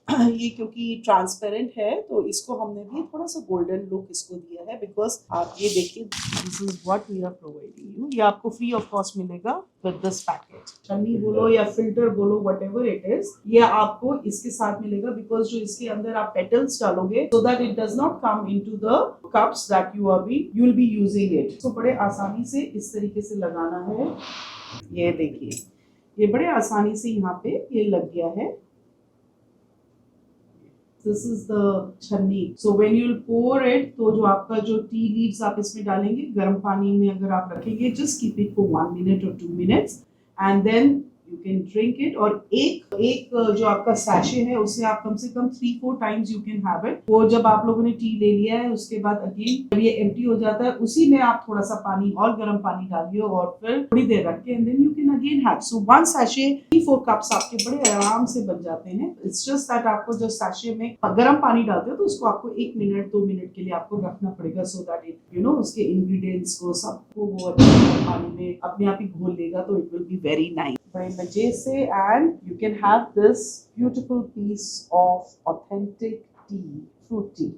ये क्योंकि ट्रांसपेरेंट है तो इसको हमने भी थोड़ा सा गोल्डन लुक इसको दिया है, बिकॉज आप ये देखिए this is what we are providing you. ये आपको फ्री ऑफ कॉस्ट मिलेगा विद दिस पैकेज। छन्नी बोलो या फिल्टर बोलो, व्हाटएवर इट इज, ये आपको इसके साथ मिलेगा, बिकॉज जो इसके अंदर आप पेटल्स डालोगे so that it does not come into the cups that you will be using it. तो बड़े आसानी से इस तरीके से लगाना है। ये देखिए ये बड़े आसानी से यहाँ पे ये लग गया है। This is the छन्नी। So when you pour it, तो जो आपका जो टी लीव्स आप इसमें डालेंगे गर्म पानी में अगर आप रखेंगे, just keep it for 1 minute or 2 minutes and then you can drink it। और एक जो आपका सैशे है उससे आप कम से कम 3-4 times you can have it। वो जब आप लोगों ने टी ले लिया है उसके बाद अगेन जब ये एम्प्टी हो जाता है उसी में आप थोड़ा सा पानी और गर्म पानी डालिए और फिर थोड़ी देर रख के and then you can again have। So one sachet 3-4 cups आपके बड़े आराम से बन जाते हैं। It's just that आपको जो सैशे में गर्म पानी डालते हो तो उसको आपको 1 मिनट 2 मिनट के लिए आपको रखना पड़ेगा, so that it उसके इंग्रेडिएंट्स को सबको वो अच्छे पानी में अपने आप ही घोल लेगा, तो it will be very nice। बड़े मजे से and you can have this beautiful piece of authentic tea, fruit tea।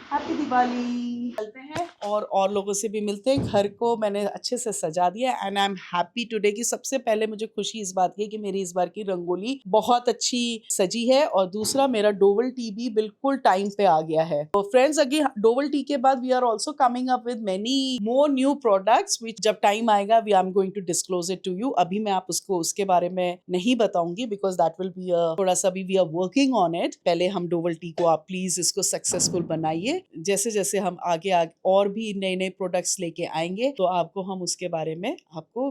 Happy Diwali. चलते हैं और लोगों से भी मिलते हैं। घर को मैंने अच्छे से सजा दिया and I am happy today कि सबसे पहले मुझे खुशी इस बात की कि मेरी इस बार की रंगोली बहुत अच्छी सजी है और दूसरा मेरा डोवल टी भी बिल्कुल टाइम पे आ गया है। तो फ्रेंड्स अगेन डोवल टी के बाद we are also coming up with many more new products which जब टाइम आएगा we I am going to disclose it to you. अभी मैं आप उसके बारे में नहीं बताऊंगी बिकॉज दैट विल बी थोड़ा सा भी we are working on it. पहले हम डोवल टी को आप प्लीज इसको सक्सेसफुल बनाइए। जैसे जैसे हम आगे और भी नए नए प्रोडक्ट्स लेके आएंगे तो आपको हम उसके बारे में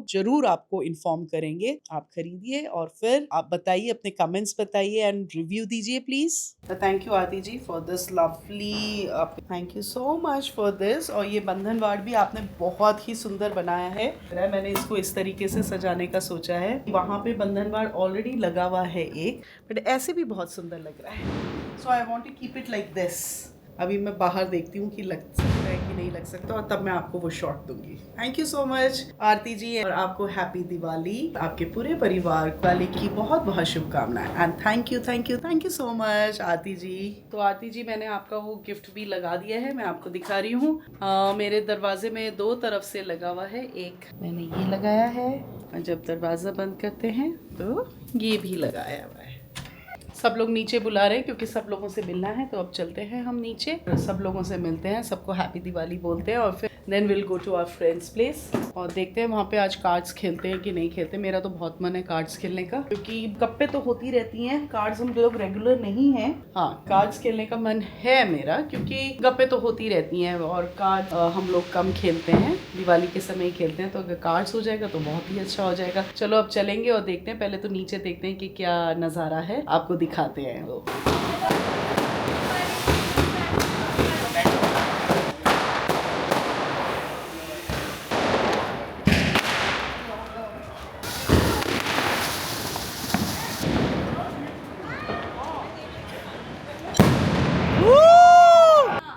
जरूर आपको इन्फॉर्म करेंगे। आप खरीदिए और फिर आप बताइए, अपने कमेंट्स बताइए एंड रिव्यू दीजिए please. Thank you Aarti ji for this lovely, thank you so much for this. और ये बंधन वार्ड भी आपने बहुत ही सुंदर बनाया है। मैंने इसको इस तरीके से सजाने का सोचा है। वहाँ पे बंधन वार्ड ऑलरेडी लगा हुआ है एक, बट ऐसे भी बहुत सुंदर लग रहा है। So I want to keep it like this. अभी मैं बाहर देखती हूँ कि लग सकता है कि नहीं लग सकता और तब मैं आपको वो शॉट दूंगी। Thank you so much Aarti जी और आपको हैप्पी दिवाली। आपके पूरे परिवार वाले की बहुत बहुत शुभकामनाएं and thank you so much Aarti ji. तो आरती जी मैंने आपका वो गिफ्ट भी लगा दिया है, मैं आपको दिखा रही हूँ। मेरे दरवाजे में 2 तरफ से लगा हुआ है। एक मैंने ये लगाया है और जब दरवाज़ा बंद करते हैं तो ये भी लगाया हुआ है। सब लोग नीचे बुला रहे हैं क्योंकि सब लोगों से मिलना है, तो अब चलते हैं हम नीचे, सब लोगों से मिलते हैं, सबको हैप्पी दिवाली बोलते हैं और फिर then will go to our friends place और देखते हैं वहाँ पे आज कार्ड्स खेलते हैं कि नहीं खेलते। मेरा तो बहुत मन है कार्ड्स खेलने का क्योंकि गप्पे तो होती रहती हैं, कार्ड्स हम लोग रेगुलर नहीं हैं। हाँ, कार्ड्स खेलने का मन है मेरा क्योंकि गप्पे तो होती रहती हैं और कार्ड हम लोग कम खेलते हैं, दिवाली के समय ही खेलते हैं। तो अगर कार्ड्स हो जाएगा तो बहुत ही अच्छा हो जाएगा। चलो अब चलेंगे और देखते हैं, पहले तो नीचे देखते हैं कि क्या नज़ारा है, आपको दिखाते हैं वो।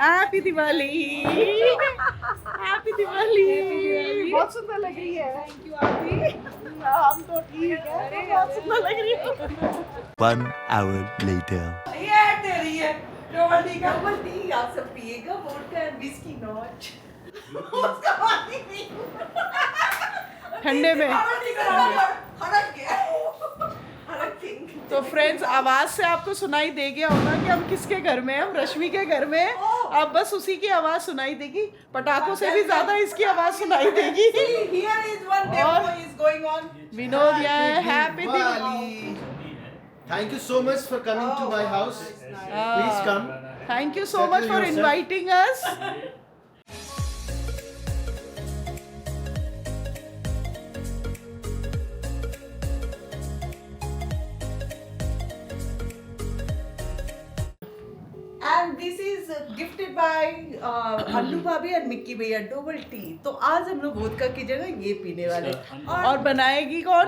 Happy Diwali, happy Diwali. बहुत सुंदर लग रही है। Thank you aunty. हम तो ठीक है, बहुत सुंदर लग रही है। 1 hour later। ये तेरी है रोमांटिक का टी आप सब पिएगा, वोडका एंड विस्की नॉट। उसका पानी पी ठंडे में हड़क गया। तो फ्रेंड्स आवाज से आपको सुनाई दे गया होगा कि हम किसके घर में हैं। हम रश्मि के घर में हैं। अब बस उसी की आवाज सुनाई देगी, पटाखों से भी ज्यादा इसकी आवाज सुनाई देगी। और विनोद यहाँ happy Diwali. Thank you so much for coming to my house. Please come. Thank you so much for inviting us. And this is gifted bye Annu भाभी एंड मिक्की भैया डबल टी। तो आज हम लोग वोदका की जगह ये पीने वाले। और बनाएगी कौन?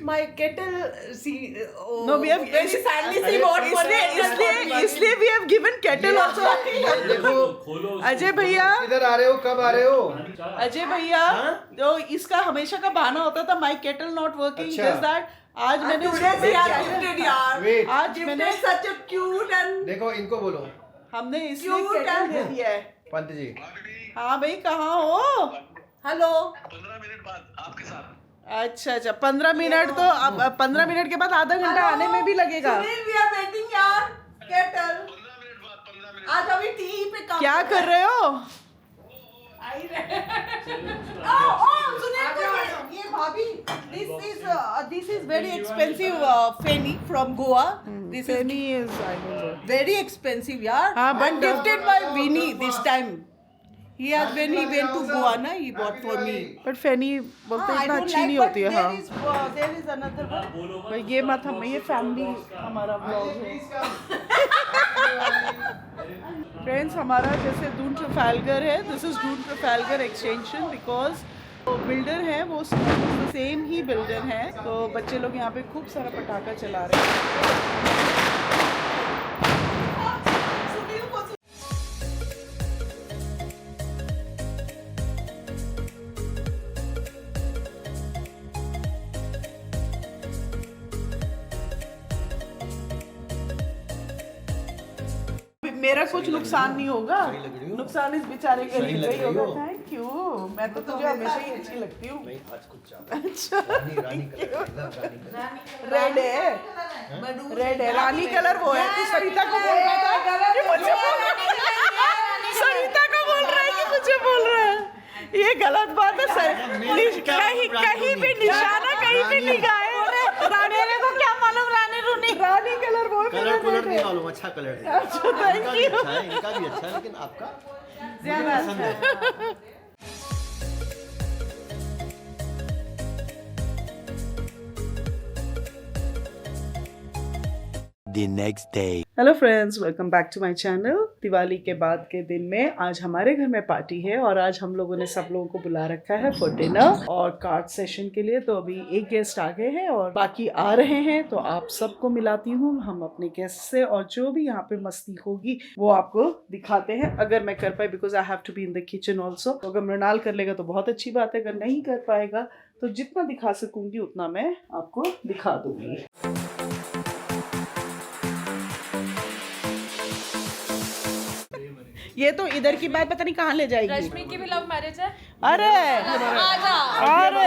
My kettle see No, we have very sadly she bought for me। इसलिए we have given kettle also। देखो अजय भैया, किधर आ रहे हो, कब आ रहे हो? अजय भैया, जो इसका हमेशा का बहाना होता था माय केटल नॉट वर्किंग, अच्छा। This that. आज मैंने Today we are gifted यार। Wait, आज मैंने Such a cute and देखो इनको बोलो। हमने इसलिए Cute केटल and- दे दिया है। पंत जी हाँ भाई, कहाँ हो? हेलो। 15 मिनट बाद आपके साथ। अच्छा 15 मिनट तो अब 15 मिनट के बाद आधा घंटा आने में भी लगेगा। सुनील वी आर वेटिंग यार। केटल 15 मिनट बाद 15 मिनट। आज अभी टी पे काम क्या कर रहे हो? ये भाभी this is very expensive Feni from Goa। This is very expensive यार। हाँ, but and gifted by Vinny this time। He has when he went to Goa ना, he bought for me। But फेनी बोलते I इतना don't अच्छी like, नहीं but होती है। there हाँ, is there is another one। भाई ये मत हम, ये फैमिली हमारा ब्लॉग है। फ्रेंड्स, हमारा जैसे दून ट्रफालगर है, this is Doon Trafalgar extension, because builder है वो सेम ही बिल्डर है। तो बच्चे लोग यहाँ पे खूब सारा पटाखा चला रहे हैं। मेरा कुछ नुकसान नहीं होगा, नुकसान इस बेचारे के लिए ही होगा। थैंक यू, मैं तो तुझे हमेशा ही अच्छी लगती हूँ। अच्छा, रेड है, रेड है, रानी कलर वो है। तू सरिता को बोल रहा था कि मुझे सरिता को बोल रहा है कि मुझे बोल रहा है, ये गलत बात है सर। कहीं भी निशाना कहीं भी निगाह है। रानी को क्या मालूम, रानी रूनी रानी कलर बोल कलर कलर नहीं मालूम, अच्छा कलर है। अच्छा, थैंक यू। अच्छा है, इनका भी अच्छा है, लेकिन आपका ज्यादा पसंद है। The next day. Hello friends, welcome back to my channel. Diwali के बाद के दिन में आज हमारे घर में पार्टी है और आज हम लोगों ने सब लोगों को बुला रखा है फॉर डिनर और कार्ड सेशन के लिए। तो अभी एक गेस्ट आ गए हैं और बाकी आ रहे हैं, तो आप सबको मिलाती हूँ हम अपने गेस्ट से, और जो भी यहाँ पे मस्ती होगी वो आपको दिखाते हैं, अगर मैं कर पाई, because I have to be in the kitchen also. तो अगर मृणाल कर लेगा तो बहुत अच्छी बात है, अगर नहीं कर पाएगा तो जितना दिखा सकूंगी उतना मैं आपको दिखा दूंगी। ये तो इधर की बात पता नहीं कहाँ ले जाएगी। रश्मि की भी लव मैरिज है। अरे आजा। अरे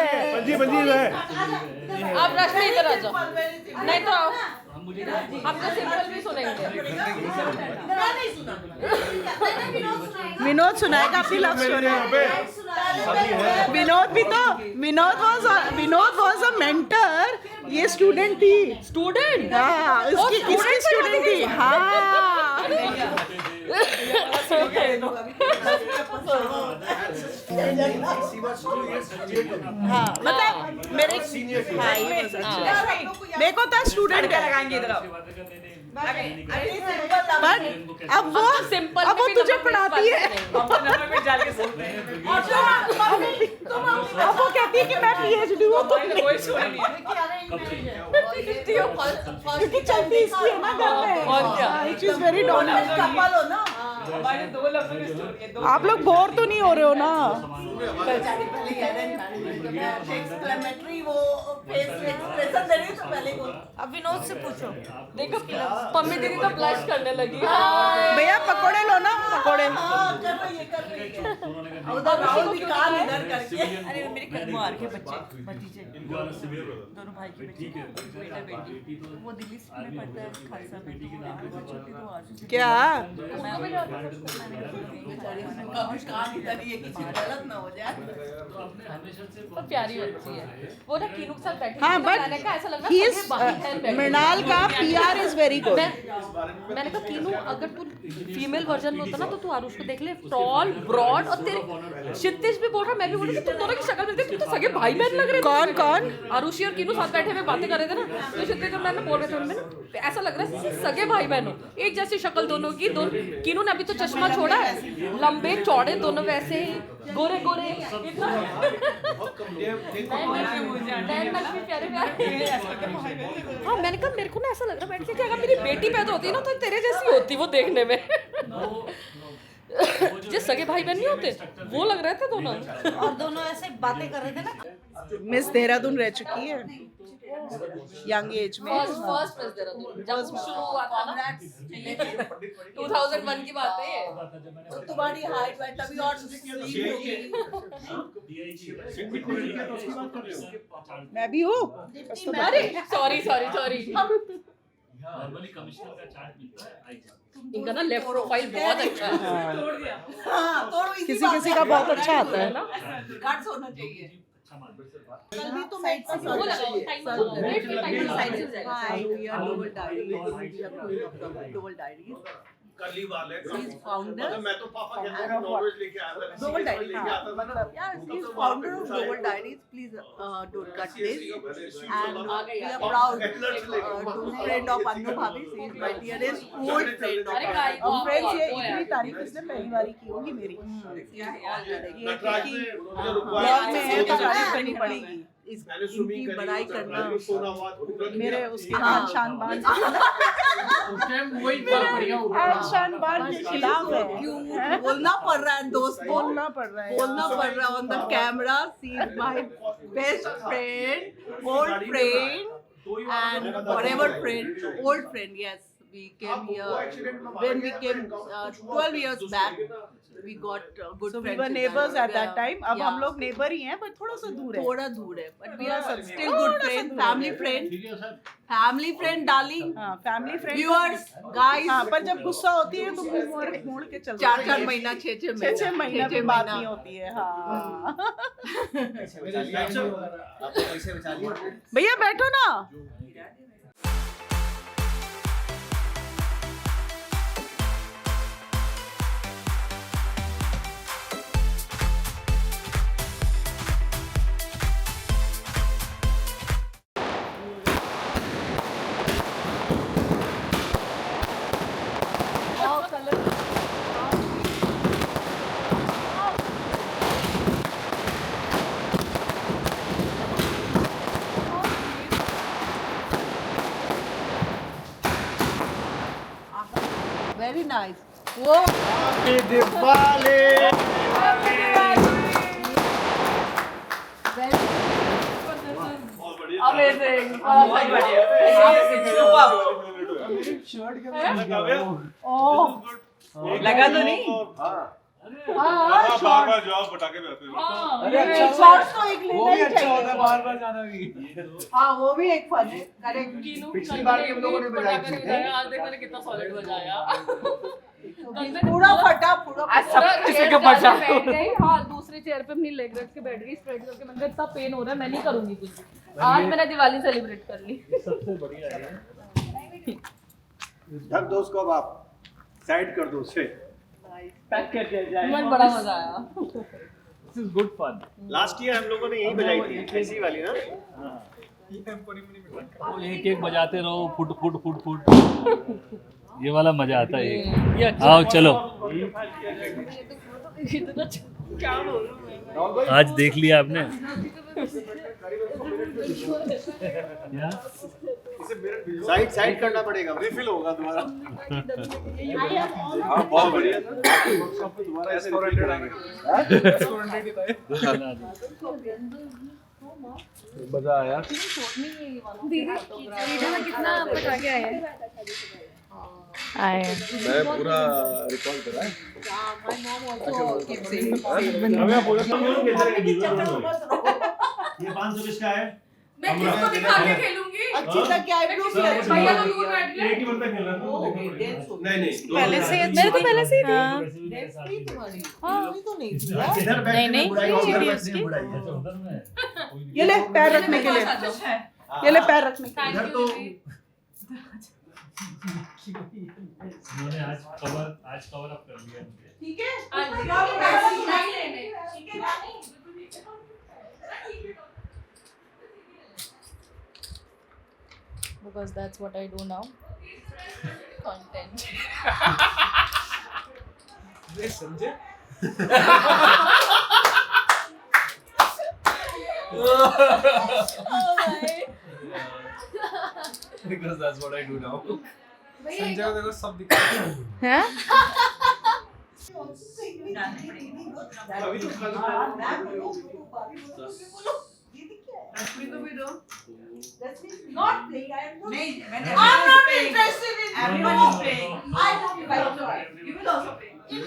आप रश्मि इधर आ जाओ, नहीं तो आओ, हम तो सिंपल भी सुनेंगे। विनोद सुनाएगा अपनी love story. Vinod was a mentor, ये स्टूडेंट थी। स्टूडेंट? हाँ, इसकी स्टूडेंट थी। हाँ हाँ, मतलब मेरे मेरे को था स्टूडेंट लगाएंगे इधर। बट अब वो तुझे पढ़ाती है। अब वो कहती है कि मैं PhD हूँ, क्योंकि चलती इसकी है ना घर में। She is very dominant couple हो ना। आप लोग बोर तो नहीं हो रहे हो ना? अब विनोद से पूछो। देखो मम्मी दीदी तो ब्लश करने लगी। भैया पकोड़े लो ना, पकोड़े। अरे मेरे घर में आ के बच्चे भतीजे दोनों भाई के बच्चे, बेटा बेटी, वो दिल्ली में पढ़ता है खालसा में, तो छोटी तो आजू क्या तो प्यारी बच्ची है वो ना, कीनू के साथ बैठी। हाँ, तो but मैंने कहा ऐसा लग रहा he है is सगे भाई बहन बैठे। मृणाल का PR is very good। मैंने कहा कीनू अगर तू फीमेल वर्जन में होता ना तो तू आरुष को देख ले, टॉल ब्रॉड, और तेरे क्षितिज भी बोल रहा, मैं भी बोल रही थी तुम दोनों की शक्ल मिलती है, तुम तो सगे भाई बहन लग रहे। कौन कौन? आरुषी और कीनू साथ बैठे हुए बातें कर रहे थे ना, तो क्षितिज और मैंने बोल रहे थे उनमें ऐसा लग रहा है सगे भाई बहन हो, एक जैसी शक्ल दोनों की। कीनू ने अभी तो चश्मा छोड़ा है, लंबे चौड़े दोनों वैसे ही, गोरे गोरे इतना प्यारे प्यारे। हाँ मैंने कहा मेरे को ना ऐसा लग रहा बैठ के कि अगर मेरी बेटी पैदा होती ना तो तेरे जैसी होती वो देखने में। जिस सगे भाई बहन नहीं होते वो लग रहे थे दोनों, और दोनों ऐसे बातें कर रहे थे ना। मिस देहरादून रह चुकी है यंग एज में। फर्स्ट मिस देहरादून जब शुरू हुआ था ना 2001 की बात है ये। तो तुम्हारी हाइट वाइट अभी और मैं भी हूँ। अरे सॉरी सॉरी सॉरी, इनका ना लेफ्ट प्रोफाइल बहुत अच्छा है। किसी किसी का बहुत अच्छा आता है ना, कट्स होना चाहिए। कल भी तो मैं वो लगाओ टाइमर साइड से जाएगा। डबल डायरी कर्ली वाले He's founder. मैं तो पापा कहते हैं नॉनवेज लेके आता था Global Diary, लेके आता था ना yeah, he's founder of Global Diaries. Please don't cut this. And we are proud to friend of Annu Bhabi. She is my dearest old friend of mine. Friends ये इतनी तारीफ इसने पहली बारी की होगी मेरी। ये क्योंकि ब्लॉग में है तो तारीफ करनी पड़ेगी। इनकी बड़ाई करना मेरे उसके शान बान शान बान के खिलाफ है। क्यों बोलना पड़ रहा है दोस्त, बोलना पड़ रहा है on the camera. She is my best friend, old friend and forever friend, old friend. Yes, we came here when we came 12 years back. We got good So we friends were with neighbors them. at that time. अब Yeah. हम लोग neighbor ही हैं, but थोड़ा सा दूर है। थोड़ा दूर है, but we are still good friends, family friend, darling. हाँ, family friend. Viewers, guys. हाँ, पर जब गुस्सा होती है तो मुंह मोड़ के चलते हैं। 4 महीना 6 महीना पे बात नहीं होती है। हाँ। भैया बैठो ना। Very nice. Whoa. Amazing. लगा तो नहीं? बार जॉब पटाखे पे आते हैं शॉर्ट्स तो एक लेना ही चाहिए। बार जाना भी। हाँ, वो भी एक फन है। करेक्ट। पिछली बार के हम लोगों ने बजाई थी। आज देख मैंने कितना सॉलिड बजाया। पूरा फटा पूरा। किसी का बचा बैठ गई। हाँ, दूसरी चेयर पे अपनी लेग रख के बैठ गई स्ट्रेट करके। मैंने कहा इतना पेन हो रहा है, मैं नहीं करूंगी कुछ। आज मैंने दिवाली सेलिब्रेट कर ली। सबसे बढ़िया है। ढक दो उसको, अब आप साइड कर दो उसे। पैक करके जाए। मुझे बड़ा मजा आया। This is good fun. Last year हम लोगों ने यही बजाई थी, ऐसी वाली ना। एक एक बजाते रहो, फुट फुट फुट फुट। ये वाला मजा आता है। आओ चलो। आज देख लिया आपने। साइड करना पड़ेगा, रिफिल होगा दोबारा। हाँ, बहुत बढ़िया। दोबारा ऐसे रिफिल आएगा। मजा आया। कितना पटाखे आए हैं? मैं पूरा रिकॉर्ड करा है। ये 500 किसका है? मैं किसको दिखा के खेलूंगी? अच्छी तक क्या है ब्लू भैया तो दूर बैठ गए। एक ही बंदा खेल रहा है। नहीं पहले से मेरे तो पहले से ही थी। नहीं ये ले पैर रखने के लिए, ये ले पैर रखने के लिए। उन्होंने आज कवर अप कर लिया। ठीक है। Because that's what I do now. Content. समझे? Because that's what I do now. Sanjay को देखो सब दिखा हैं? अभी तो I'm not interested in everyone is paying. I don't like to pay. You will also pay. In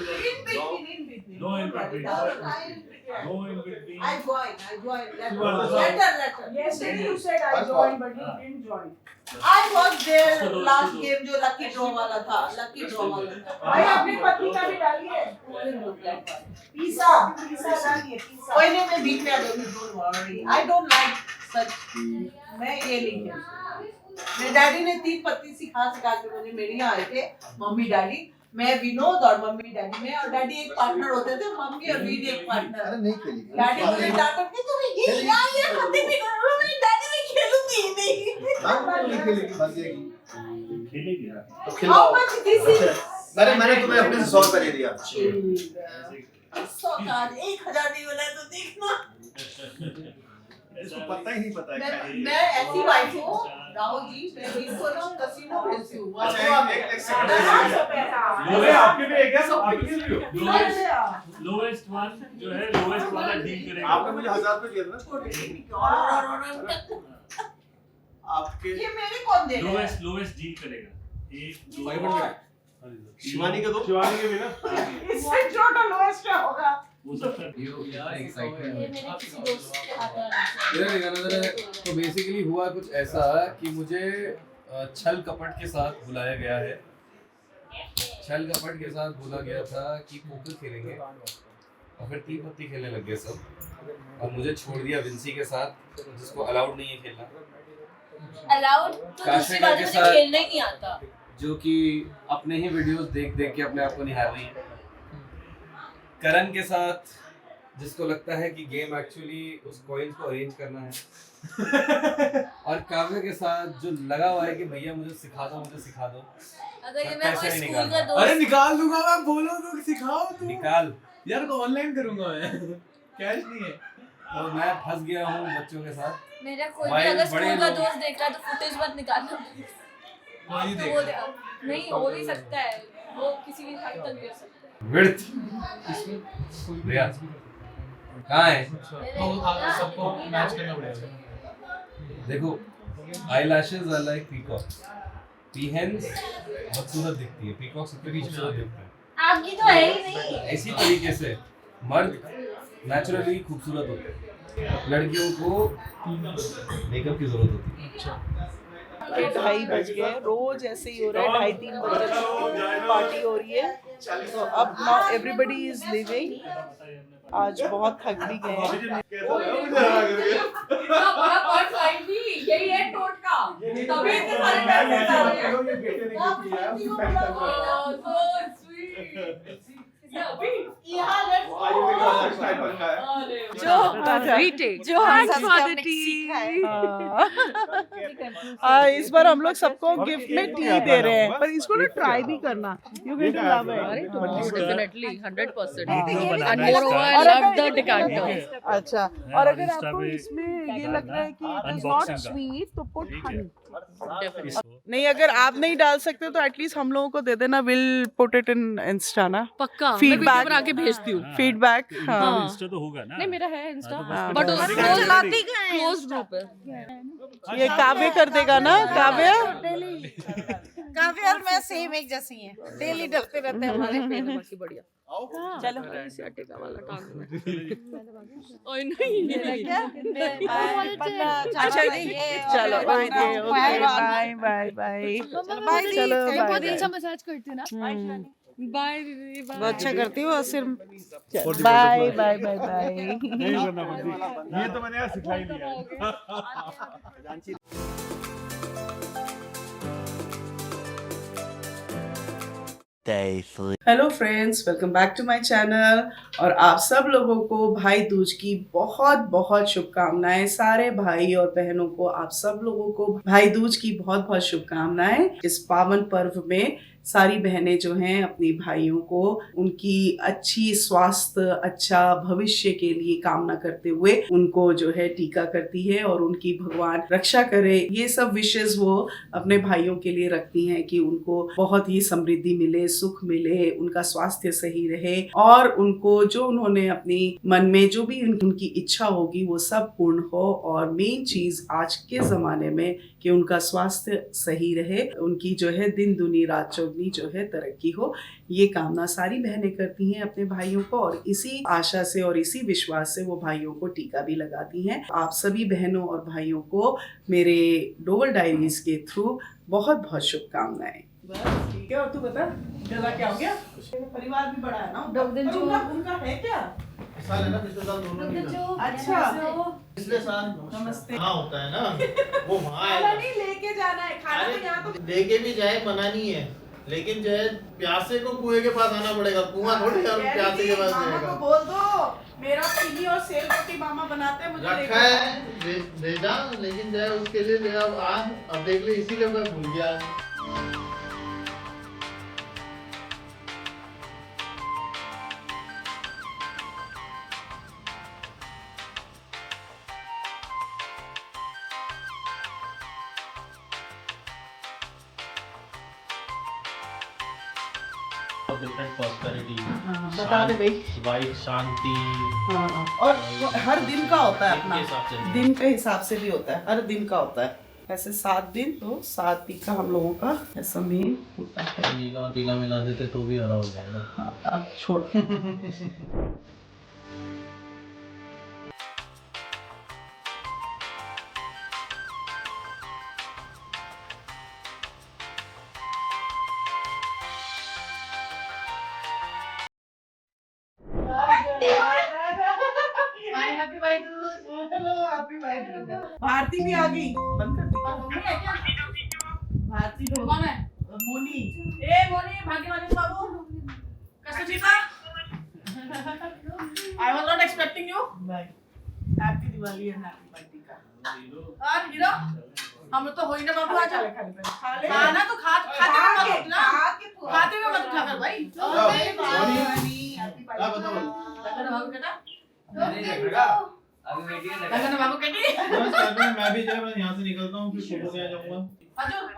between. No in between. No in between. I join. Letter. Yesterday you said I joined, but you didn't join. I was there last game जो lucky draw वाला था. भाई अपनी पत्नी का भी डालिए. Pizza डालिए. कोई नहीं मैं बीच में आ जाऊंगी. Don't worry. I don't like such. मैं ये लिखे. मेरे डैडी ने 3 पत्ती सिखा के मुझे मेरे यहाँ आए थे. Mummy daddy. मैं विनोद और मम्मी डैडी में और डैडी एक पार्टनर होते थे. मम्मी और वीर एक पार्टनर. अरे नहीं खेली. डैडी मुझे डांटा कि तुम ये पत्ती भी करो. मैं डैडी में खेलूंगी ही नहीं. नहीं खेलेगी भाग जाएगी. खेलेगी ना. तो How खिलाओ. much this is? मैंने तुम्हें अपने से 100 रुपए दे दिया. 100 का 1000 नहीं बोला तो देखना. इसको पता ही नहीं पता है क्या है. मैं ऐसी वाइफ हूँ राहुल जी. मैं इसको ना कसिनो भेजती हूँ. अच्छा एक आपके भी एक है आपके भी हो. लोवेस्ट वन जो है लोवेस्ट वाला डील करेगा. आपने मुझे 1000 रुपए दिए थे ना. आपके ये मेरे कौन दे रहे हैं? लोवेस्ट डील करेगा. 1 2 शिवानी के दो. शिवानी के भी ना. इससे छोटा लोएस्ट होगा. वो सब कर. तो बेसिकली हुआ कुछ ऐसा कि मुझे छल कपट के साथ बुलाया गया है. छल कपट के साथ बोला गया था कि पोकर खेलेंगे और फिर 3 पत्ती खेलने लग गए सब और मुझे छोड़ दिया विंसी के साथ जिसको अलाउड नहीं है खेलना. अलाउड तो दूसरी बात है, मुझे खेलना ही नहीं आता. जो कि अपने ही वीडियोस देख के अपने आप को निहार रही है. करण के साथ जिसको लगता है कि गेम एक्चुअली उस कॉइन्स को अरेंज करना है और काव्य के साथ जो लगा हुआ है कि भैया मुझे सिखा दो. अगर ये मैं कोई स्कूल का दोस्त. अरे निकाल दूंगा मैं. बोलो तो सिखाओ तू. निकाल यार को ऑनलाइन करूंगा मैं. कैश नहीं है. और मैं फंस गया हूँ बच्चों के साथ. मेरा कोई भी अगर स्कूल का दोस्त देख रहा है तो फुटेज मत निकालना. कोई तो वो नहीं हो भी सकता है. वो किसी भी हद तक गिर सकता है. विड्थ भैया कहाँ है? सबको मैच करना पड़ेगा. देखो आईलैशेस आर लाइक पीकॉक. पीहेंस खूबसूरत दिखती है. पीकॉक सबसे खूबसूरत दिखता है. आपकी तो है ही नहीं. इसी तरीके से मर्द नेचुरली खूबसूरत होते हैं. लड़कियों को मेकअप की जरूरत होती है. 2:30 बज गए. रोज ऐसे ही हो रहा है. 2:30-3 बजे पार्टी हो रही है. तो अब नाउ एवरीबडी इज लिविंग. आज बहुत थक भी गए हैं. इतना बड़ा पॉइंट फाइंड भी यही है टोट का. तभी इतने सारे पैसे जो हम सबने सीखा है. इस बार हम लोग सबको गिफ्ट में टी दे रहे हैं. पर इसको ना ट्राई भी करना. You will love it. Definitely 100%. And moreover, I love the decanter. अच्छा. और अगर आपको इसमें ये लग रहा है कि इट इज नॉट स्वीट तो पुट हनी. नहीं अगर आप नहीं डाल सकते तो एटलीस्ट हम लोगों को दे देना. Will put it in Insta ना. पक्का फीडबैक बना के भेजती हूँ. फीडबैक. हाँ इंस्टा तो होगा ना. नहीं मेरा है इंस्टा हाँ, बट बस। क्लोज ग्रुप है. ये काव्य कर देगा ना. काव्य काव्य और मैं सेम एक जैसी हैं. डेली डलते रहते हैं हमारे पेट. बाकी बढ़िया. चलो. सियाटिका वाला टांग में. ओए नहीं ये क्या? अच्छा चलो बाय बाय बाय. चलो बहुत अच्छा मसाज करती हूँ ना. बाय दीदी. बहुत अच्छा करती हो. सिर्फ बाय बाय बाय बाय. नहीं करना कुछ. ये तो मैंने यार सिखा ही दिया. Hello friends, welcome back to my channel. और आप सब लोगों को भाई दूज की बहुत बहुत शुभकामनाएं. सारे भाई और बहनों को, आप सब लोगों को भाई दूज की बहुत बहुत शुभकामनाएं. इस पावन पर्व में सारी बहनें जो हैं अपने भाइयों को उनकी अच्छी स्वास्थ्य, अच्छा भविष्य के लिए कामना करते हुए उनको जो है टीका करती है और उनकी भगवान रक्षा करे, ये सब विशेष वो अपने भाइयों के लिए रखती हैं कि उनको बहुत ही समृद्धि मिले, सुख मिले, उनका स्वास्थ्य सही रहे और उनको जो उन्होंने अपनी मन में जो भी उनकी इच्छा होगी वो सब पूर्ण हो। और मेन चीज आज के जमाने में कि उनका स्वास्थ्य सही रहे, उनकी जो है दिन दुनी रात चौगनी जो है तरक्की हो, ये कामना सारी बहनें करती हैं अपने भाइयों को और इसी आशा से और इसी विश्वास से वो भाइयों को टीका भी लगाती हैं। आप सभी बहनों और भाइयों को मेरे डोवल डायरीज के थ्रू बहुत बहुत शुभकामनाएं। बस ठीक है। और तू बता गला क्या हो गया? परिवार भी बड़ा है ना, उनका है क्या? साल है ना, पिछले साल दोनों की था। अच्छा पिछले साल नमस्ते। हाँ होता है ना, वो वहाँ है। नहीं लेके जाना है खाना, तो यहाँ तो लेके भी जाए मना नहीं है, लेकिन जो है प्यासे को कुएं के पास आना पड़ेगा, कुआं थोड़ी और प्यासे के पास मामा जाएगा। को बोल दो मेरा चीनी और सेल रोटी मामा बनाते हैं, मुझे रखा है भेजा, लेकिन जो है उसके लिए ले अब देख ले, इसीलिए मैं भूल गया। बता दे भाई। वाइफ शांति हाँ, और हर दिन का होता है अपना, दिन के हिसाब से भी होता है, हर दिन का होता है। ऐसे 7 दिन तो 7 टीका हम लोगों का ऐसा में होता है। टीका मिला देते तो भी हरा हो जाएगा। हाँ, अब छोड़ भारती भी आ गई, बंद कर दी। भारती कौन है? मोनी। ए मोनी, भाग्यवानी बाबू कैसे ठीक है? I was not expecting you. Bye. Happy Diwali and happy birthday का। और हीरो हम तो हो ही ना बाबू, आज खाना तो खाते हुए मत उठा कर भाई। बाबू केटी मैं भी जो है यहाँ से निकलता हूँ, फिर फोटो से आ जाऊंगा।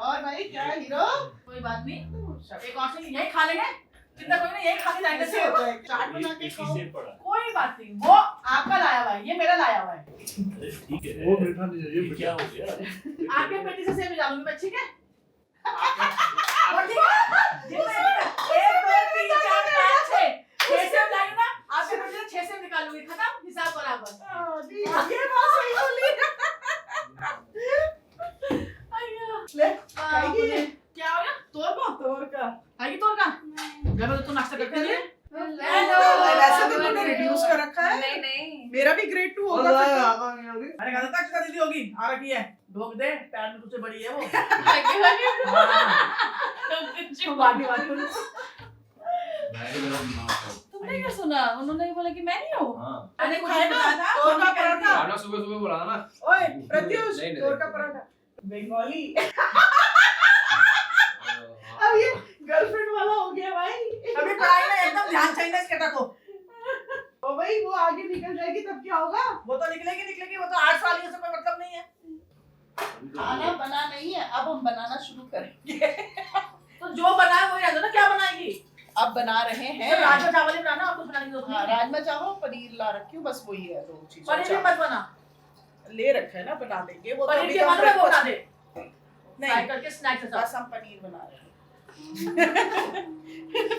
और भाई क्या हीरो? कोई बात नहीं, एक और से यही खा लेंगे, चिंता कोई नहीं, यही खा के जाएंगे। चाट बना के खाओ, कोई बात नहीं, वो आपका लाया हुआ है, ये मेरा लाया हुआ है। ठीक है, वो मीठा नहीं चाहिए, क्या हो गया? आपके पेटी से सेब ले जाऊंगी मैं, ठीक है? 6 सेब लाएंगे ना, आपके पेटी से 6 सेब निकालूंगी, खत्म, हिसाब बराबर। ये बात सही बोली। ले क्या हो गया? तोड़ का आएगी तोड़ का? घर में तो नाश्ता करते हैं। वैसे तो तूने रिड्यूस कर रखा है। नहीं नहीं, मेरा भी ग्रेड 2 होगा। अरे कहा तक का दीदी होगी, आ रखी है, ढोक दे, पैर में तुझसे बड़ी है वो। बाकी तुमने क्या सुना? उन्होंने बोला कि मैं नहीं हूँ। मैंने खाया ना तोड़ का पराठा। खाना सुबह बोला था ना। ओए प्रत्युष, तोड़ का पराठा बंगाली। अब ये गर्लफ्रेंड वाला हो गया भाई। अभी पढ़ाई में एकदम ध्यान चाहिए इस केटा को। ओ भाई वो आगे निकल जाएगी तब क्या होगा? वो तो निकलेगी, वो तो 8 साल की, उससे कोई मतलब नहीं है। खाना बना नहीं है, अब हम बनाना शुरू करेंगे। तो जो बनाए वही रहता ना, क्या बनाएगी? अब बना रहे हैं राजमा चावल ही बनाना, और कुछ बनाने की जरूरत नहीं है। राजमा चावल, पनीर ला रखी हूँ, बस वही है 2 चीज। पनीर भी मत बना, ले रखा है ना, बना देंगे वो। पनीर के मन में वो बना दे, नहीं करके स्नैक्स के साथ। बस हम पनीर बना रहे हैं।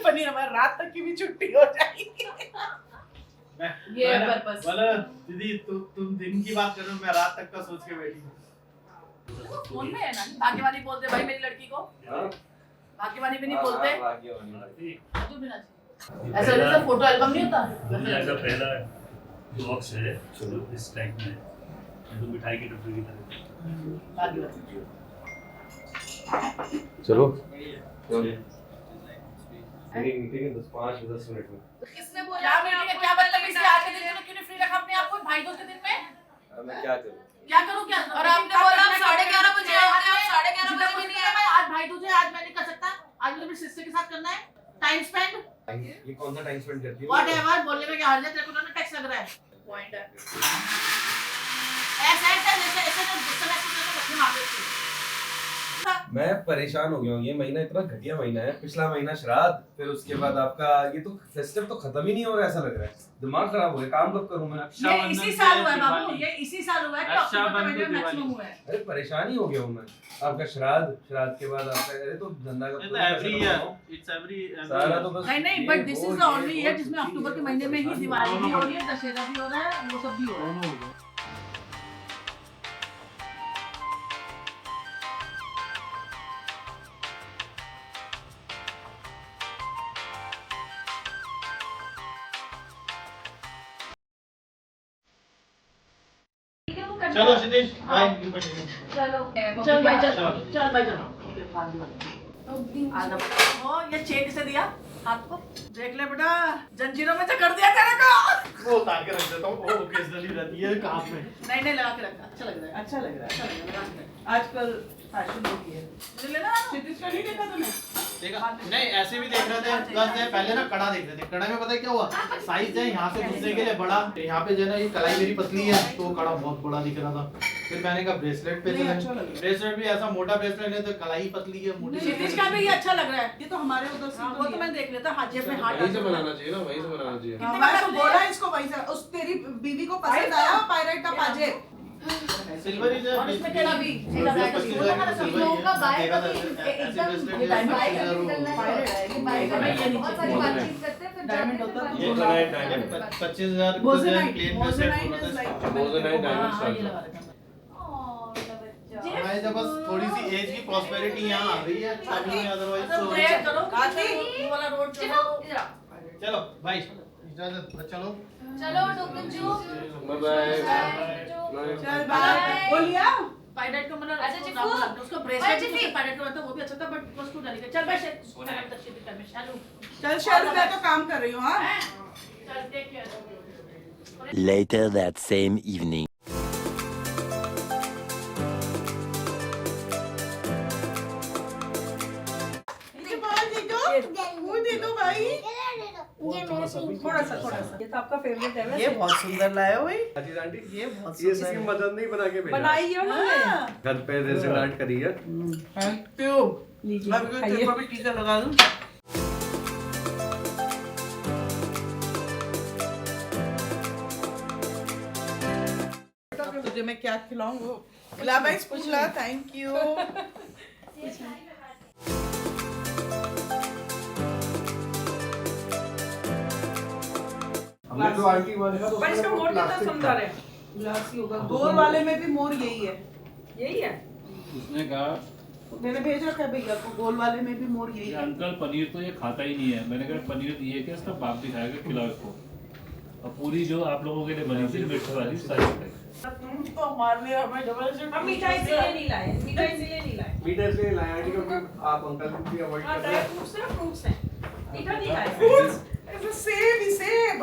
पनीर हमारे रात तक की भी छुट्टी हो जाएगी। ये पर्पस। बोला दीदी तुम दिन की बात कर रहे हो, मैं रात तक का सोच के बैठी हूँ। फोन में है ना, भाग्यवानी बोलते भाई मेरी लड़की को। भाग्यवानी भी नहीं बोलते। जो भी ना ऐसा जैसा फोटो एल्बम नहीं होता। दुनिया का पहला बॉक्स है इस टाइप में, तो मिठाई की टोकरी की तरह। चलो ठीक है 5-10 मिनट में। किसने बोला? क्या बदतमीजी आज के दिन में क्यों नहीं फ्री रखा अपने आप को, भाई दोस्त के दिन में? मैं क्या करूं? क्या करूं क्या? और आपने बोला आप 11:30 बजे आओगे, आप 11:30 बजे भी नहीं आए। आज भाई तुझे, आज मैं नहीं कर सकता, आज मुझे अपनी सिस्टर टाइम स्पेंड ये कौन सा टाइम स्पेंड करती है? व्हाटएवर बोलने में क्या हर्ज है, तेरे को ना टैक्स लग रहा है। पॉइंट है ऐसे गुस्सा बच्चे मार देते हैं। मैं परेशान हो गया हूँ, ये महीना इतना घटिया महीना है। पिछला महीना श्राद्ध, फिर उसके बाद आपका ये तो फेस्टिव तो खत्म ही नहीं हो रहा, ऐसा लग रहा है। दिमाग खराब हो गया, काम कब करूँ मैं? ये इसी साल हुआ है बाबू, ये इसी साल हुआ है कि अक्टूबर में मैक्सिमम हुआ है। अरे परेशान ही हो गया हूँ मैं। आपका श्राद्ध के बाद आपका, अरे तो धंधा का एवरी ईयर इट्स एवरी सारा तो बस नहीं but this is the only year जिसमें अक्टूबर के महीने में ही दिवाली भी हो रही है, दशहरा भी हो रहा है, वो सब भी हो रहा है। चलो क्षितिज बाय। चल भाई चल। ओ ये चेक से दिया हाथ को, देख ले बेटा जंजीरों में जकड़ दिया तेरे को। वो उतार के रख देता हूँ, वो ओकेजनली रहती है काम में। नहीं लगा के रखा, अच्छा लग रहा है। अच्छा लग रहा है। अच्छा लग रहा है। आजकल फैशन हो गई है। मुझे लेना क्षितिज का नहीं देखा तूने? देखा नहीं, ऐसे भी देख रहे थे प्लस पहले ना कड़ा देख रहे थे। कड़ा में पता है क्या हुआ, साइज है यहाँ से घुसने के लिए बड़ा, यहाँ पे जो है ना ये कलाई मेरी पतली है तो कड़ा बहुत बड़ा दिख रहा था। फिर मैंने कहा ब्रेसलेट पे चले, ब्रेसलेट भी ऐसा मोटा ब्रेसलेट है तो कलाई पतली है, मोटी। क्षितिज का भी ये अच्छा लग रहा है। ये तो हमारे उधर से वो तो मैं देख लेता, हाथ जेब में हाथ वहीं से बनाना चाहिए ना, वहीं से बनाना चाहिए। मैं तो बोला इसको वहीं से। उस तेरी बीवी को पसंद आया पायरेट का पाजे। सिल्वर ही और इसमें तेरा भी सिल्वर ही है। देखा था ऐसे ब्रेसलेट डायमंड होता है। ये लगा है डायमंड 25,000 प्लेन ब्रेसलेट। भाई जब बस थोड़ी सी एज की प्रॉस्पेरिटी यहाँ आ रही है, अभी अदरवाइज तो प्रेयर करो वो वाला रोड चलो। चलो भाई इजाजत, चलो बाय बाय। चल बाय। बोलिया पायरेट का मतलब अच्छा, चिकू। उसका ब्रेसलेट भी पायरेट का मतलब वो भी अच्छा था बट प्लस 2 डाली का। चल भाई शालू चल शालू, मैं तो काम कर रही हूँ। हाँ चल take care. Later that same evening. दे दो भाई। थोड़ा सा। ये तो आपका फेवरेट है। ये बहुत सुंदर लाया हो भाई। आंटी ये बहुत ये सुंदर इसकी है। मदद नहीं बना के भेजा। बनाई हो ना? घर पे जैसे लाट करी है। Thank you. मैं तेरे को भी टीका लगा दूं। तुझे मैं क्या खिलाऊं वो खिला भाई, पूछ ला। Thank you. हमने जो आंटी वाले का तो पर इसका मोर कितना सुंदर है। ग्लासी होगा। गोल वाले में भी मोर यही है। यही है। उसने कहा मैंने भेज रखा है भैया को, गोल वाले में भी मोर यही कि है। अंकल पनीर तो ये खाता ही नहीं है। मैंने कहा पनीर दिए क्या, इसका बाप भी खाएगा, खिलाओ इसको। और पूरी जो आप लोगों के लिए बनी थी मिर्च वाली सारी खाई। तो हमारे लिए हमें जबरदस्ती। हम मिठाई इसलिए नहीं लाए। मिठाई इसलिए नहीं लाए। मीठा इसलिए लाया आंटी क्योंकि आप अंकल भी अवॉइड कर रहे हैं। फ्रूट्स हैं, फ्रूट्स हैं। मीठा नहीं लाए। फ्रूट्स ऐसे सेब ही सेब।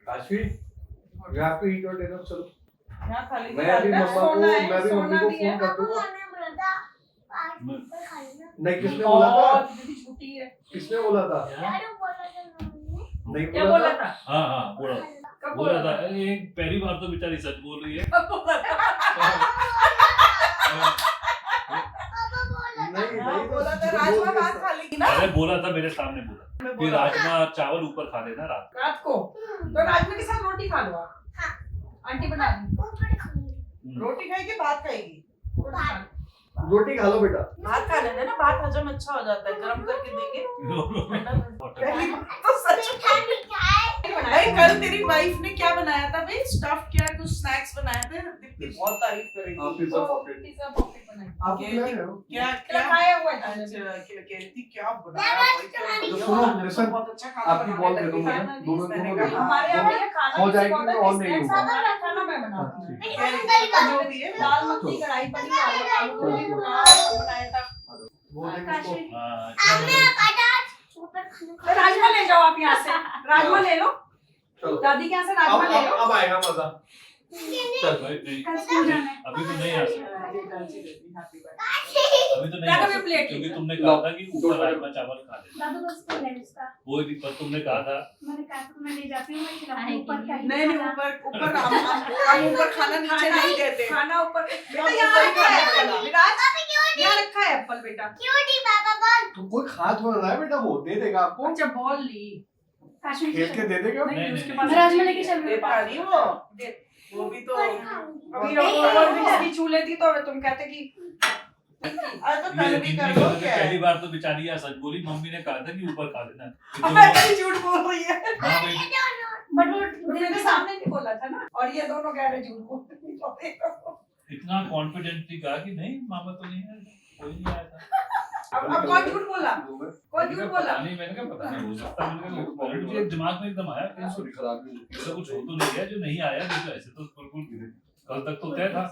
Kashi you have to eat your dinner. चलो यहाँ खाली मैं अभी मम्मा को सोना है, मैं भी सोना मम्मी को भी है। फोन कर दूंगा। नहीं किसने बोला था? दीदी छुट्टी है। किसने बोला था? नहीं क्या बोला था? हाँ बोला था। एक पहली बार तो बेचारी सच बोल रही है। नहीं बोला था राजमा भात खा लेगी ना। अरे बोला था, मेरे सामने बोला कि राजमा चावल ऊपर खा लेना रात को। तो राजमा के साथ रोटी खा लो आप। आंटी बना दी। रोटी खाएगी भात खाएगी? रोटी खा लो बेटा। भात खा लेना ना, भात हजम अच्छा हो जाता है। गरम करके देंगे। पहली बात तो सच भाई, कल तेरी वाइफ ने क्या बनाया था भाई? स्टफ क्या कुछ स्नैक्स बनाए थे। दीप्ति बहुत तारीफ करेगी। आप पिज्जा पॉकेट आप क्या है? क्या क्या खाया हुआ है? कहती क्या बनाया भाई? तो सुनो लिसन, बहुत अच्छा खाना आपकी बॉल दे दो मुझे। दोनों मैंने दोनों कहा, दे हमारे यहाँ भैया खाना हो किसी जाएगी को तो आता और है, नहीं इसमें होगा। सारा खाना मैं बनाती हूँ। जो भी है, दाल मखनी, कढ़ाई पनीर, आलू गोभी पुलाव बनाया था। वो देखो तो राजमा ले जाओ आप यहाँ से। राजमा ले लो। चलो दादी के यहाँ से राजमा ले लो। अब आएगा मजा। भाई नहीं, अभी तो नहीं आ सकता। अभी तो नहीं आ सकते, क्योंकि तुमने कहा था कि ऊपर राजमा चावल खा ले। कोई दिक्कत, तुमने कहा था। नहीं ऊपर हम ऊपर खाना नीचे नहीं देते, खाना ऊपर यहाँ रखा है एप्पल बेटा। तो कोई खा थोड़ा रहा है बेटा, वो दे देगा आपको। अच्छा बॉल ली खेल के दे देगा। नहीं नहीं, उसके नहीं, पास राजमा लेके चल देता नहीं वो भी तो अभी ऊपर भी इसकी छू लेती तो तुम कहते कि अरे तो कल भी कर लो क्या पहली बार तो बेचारी यार सच बोली, मम्मी ने कहा था कि ऊपर खा लेना। मैं झूठ बोल रही है हाँ बेटी, बट वो मेरे सामने नहीं बोला था ना, और ये दोनों कह रहे झूठ बोल रही है। इतना कॉन्फिडेंटली कहा कि नहीं मामा तो नहीं है, कोई नहीं आया था। अब कौन झूठ बोला, कौन झूठ बोला? नहीं मैंने कहा पता नहीं, हो सकता है, मुझे दिमाग में एकदम आया कि इसको खराब ऐसा कुछ हो तो नहीं गया जो नहीं आया, नहीं तो ऐसे तो बिल्कुल कल तक तो तय था।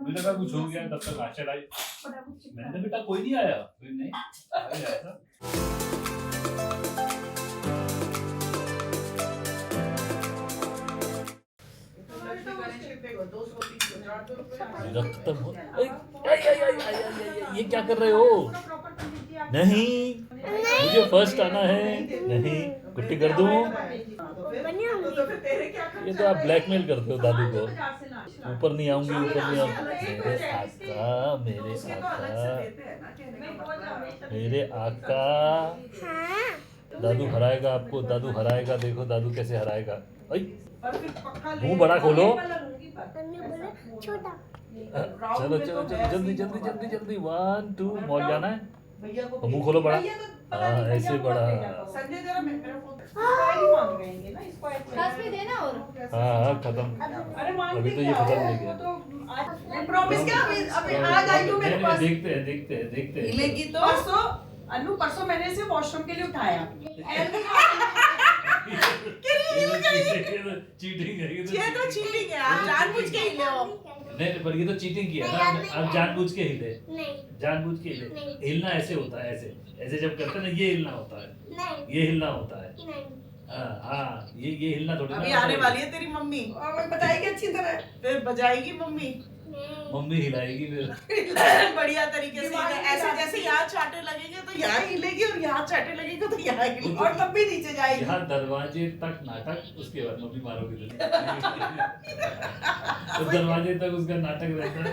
मुझे लगा कुछ हो गया, तब तक हाथ चलाई। मैंने कहा बेटा कोई नहीं आया, कोई नहीं आया था। ये क्या कर रहे हो? नहीं मुझे फर्स्ट आना है। नहीं कुट्टी कर दूं? ये तो आप ब्लैकमेल करते हो दादू को। ऊपर नहीं आऊंगी, ऊपर नहीं आऊंगी। मेरे आका दादू हराएगा आपको, दादू हराएगा। देखो दादू कैसे हराएगा। मुंह बड़ा खोलो। चलो चलो चलो जल्दी जल्दी जल्दी जल्दी 1 2 मॉल जाना है। मुंह खोलो बड़ा। हाँ ऐसे बड़ा। संजय जरा मेरा फोन मांग रहेंगे ना इसको। हाँ हाँ खत्म। अभी तो ये खत्म नहीं गया। मैं प्रॉमिस क्या अभी आज आई हूँ मेरे पास। देखते हैं देखते हैं देखते हैं। मिलेगी तो परसों अनु परसों मैंने इसे वॉशरूम के लिए उठाया। चीटिंग है ये तो चीटिंग है, आप जानबूझ के हिले हो। नहीं पर ये तो चीटिंग किया ना, आप जानबूझ के हिले। जानबूझ के हिले। हिलना ऐसे होता है, ऐसे ऐसे जब करते हैं ना ये हिलना होता है, ये हिलना होता है। हाँ हाँ ये हिलना थोड़ी। अभी आने वाली है तेरी मम्मी और बताएगी अच्छी तरह, फिर बजाएगी मम्मी। मम्मी हिलाएगी फिर बढ़िया तरीके से। ऐसे जैसे यहाँ चाटे लगेंगे तो यहाँ हिलेगी, और यहाँ चाटे लगेंगे तो यहाँ हिलेगी, और तब भी नीचे जाएगी। यहाँ दरवाजे तक नाटक, उसके बाद मम्मी मारोगी तो दरवाजे तक उसका नाटक रहता है।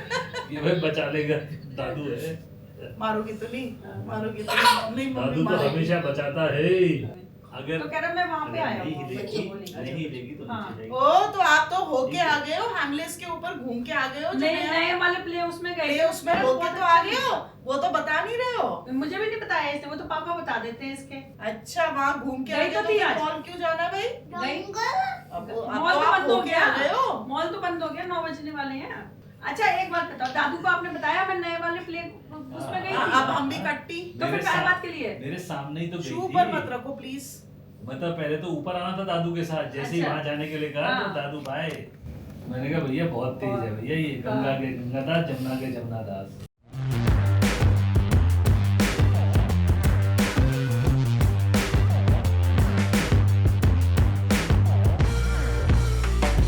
ये भाई बचा लेगा, दादू है। मारोगी तो नहीं, मारोगी तो नहीं। दादू तो हमेशा बचाता है। अगर तो कह रहा मैं वहाँ पे आया हूँ। नहीं हिलेगी तो नीचे जाएगी। ओ तो आप तो होके आ गए हो, हैमलेस के ऊपर घूम के आ गए हो। नहीं नए वाले प्ले उसमें गए, उसमें होके तो आ गए हो, वो तो बता नहीं रहे हो। मुझे भी नहीं बताया इसने, वो तो पापा बता देते हैं इसके। अच्छा वहाँ घूम के गई तो थी आज। मॉल क्यों जाना है भाई? मॉल तो बंद हो गया, मॉल तो बंद हो गया, 9 बजने वाले हैं। अच्छा एक बात बताओ, दादू को आपने बताया मैं नए वाले प्ले उसमें गई थी। अब हम भी कट्टी तो फिर क्या बात के लिए? मेरे सामने ही तो शू पर मत रखो प्लीज। मतलब पहले तो ऊपर आना था दादू के साथ, जैसे ही वहाँ जाने के लिए कहा तो दादू भाई। मैंने कहा भैया बहुत तेज है भैया ये, गंगा के गंगादास जमुना के जमुनादास।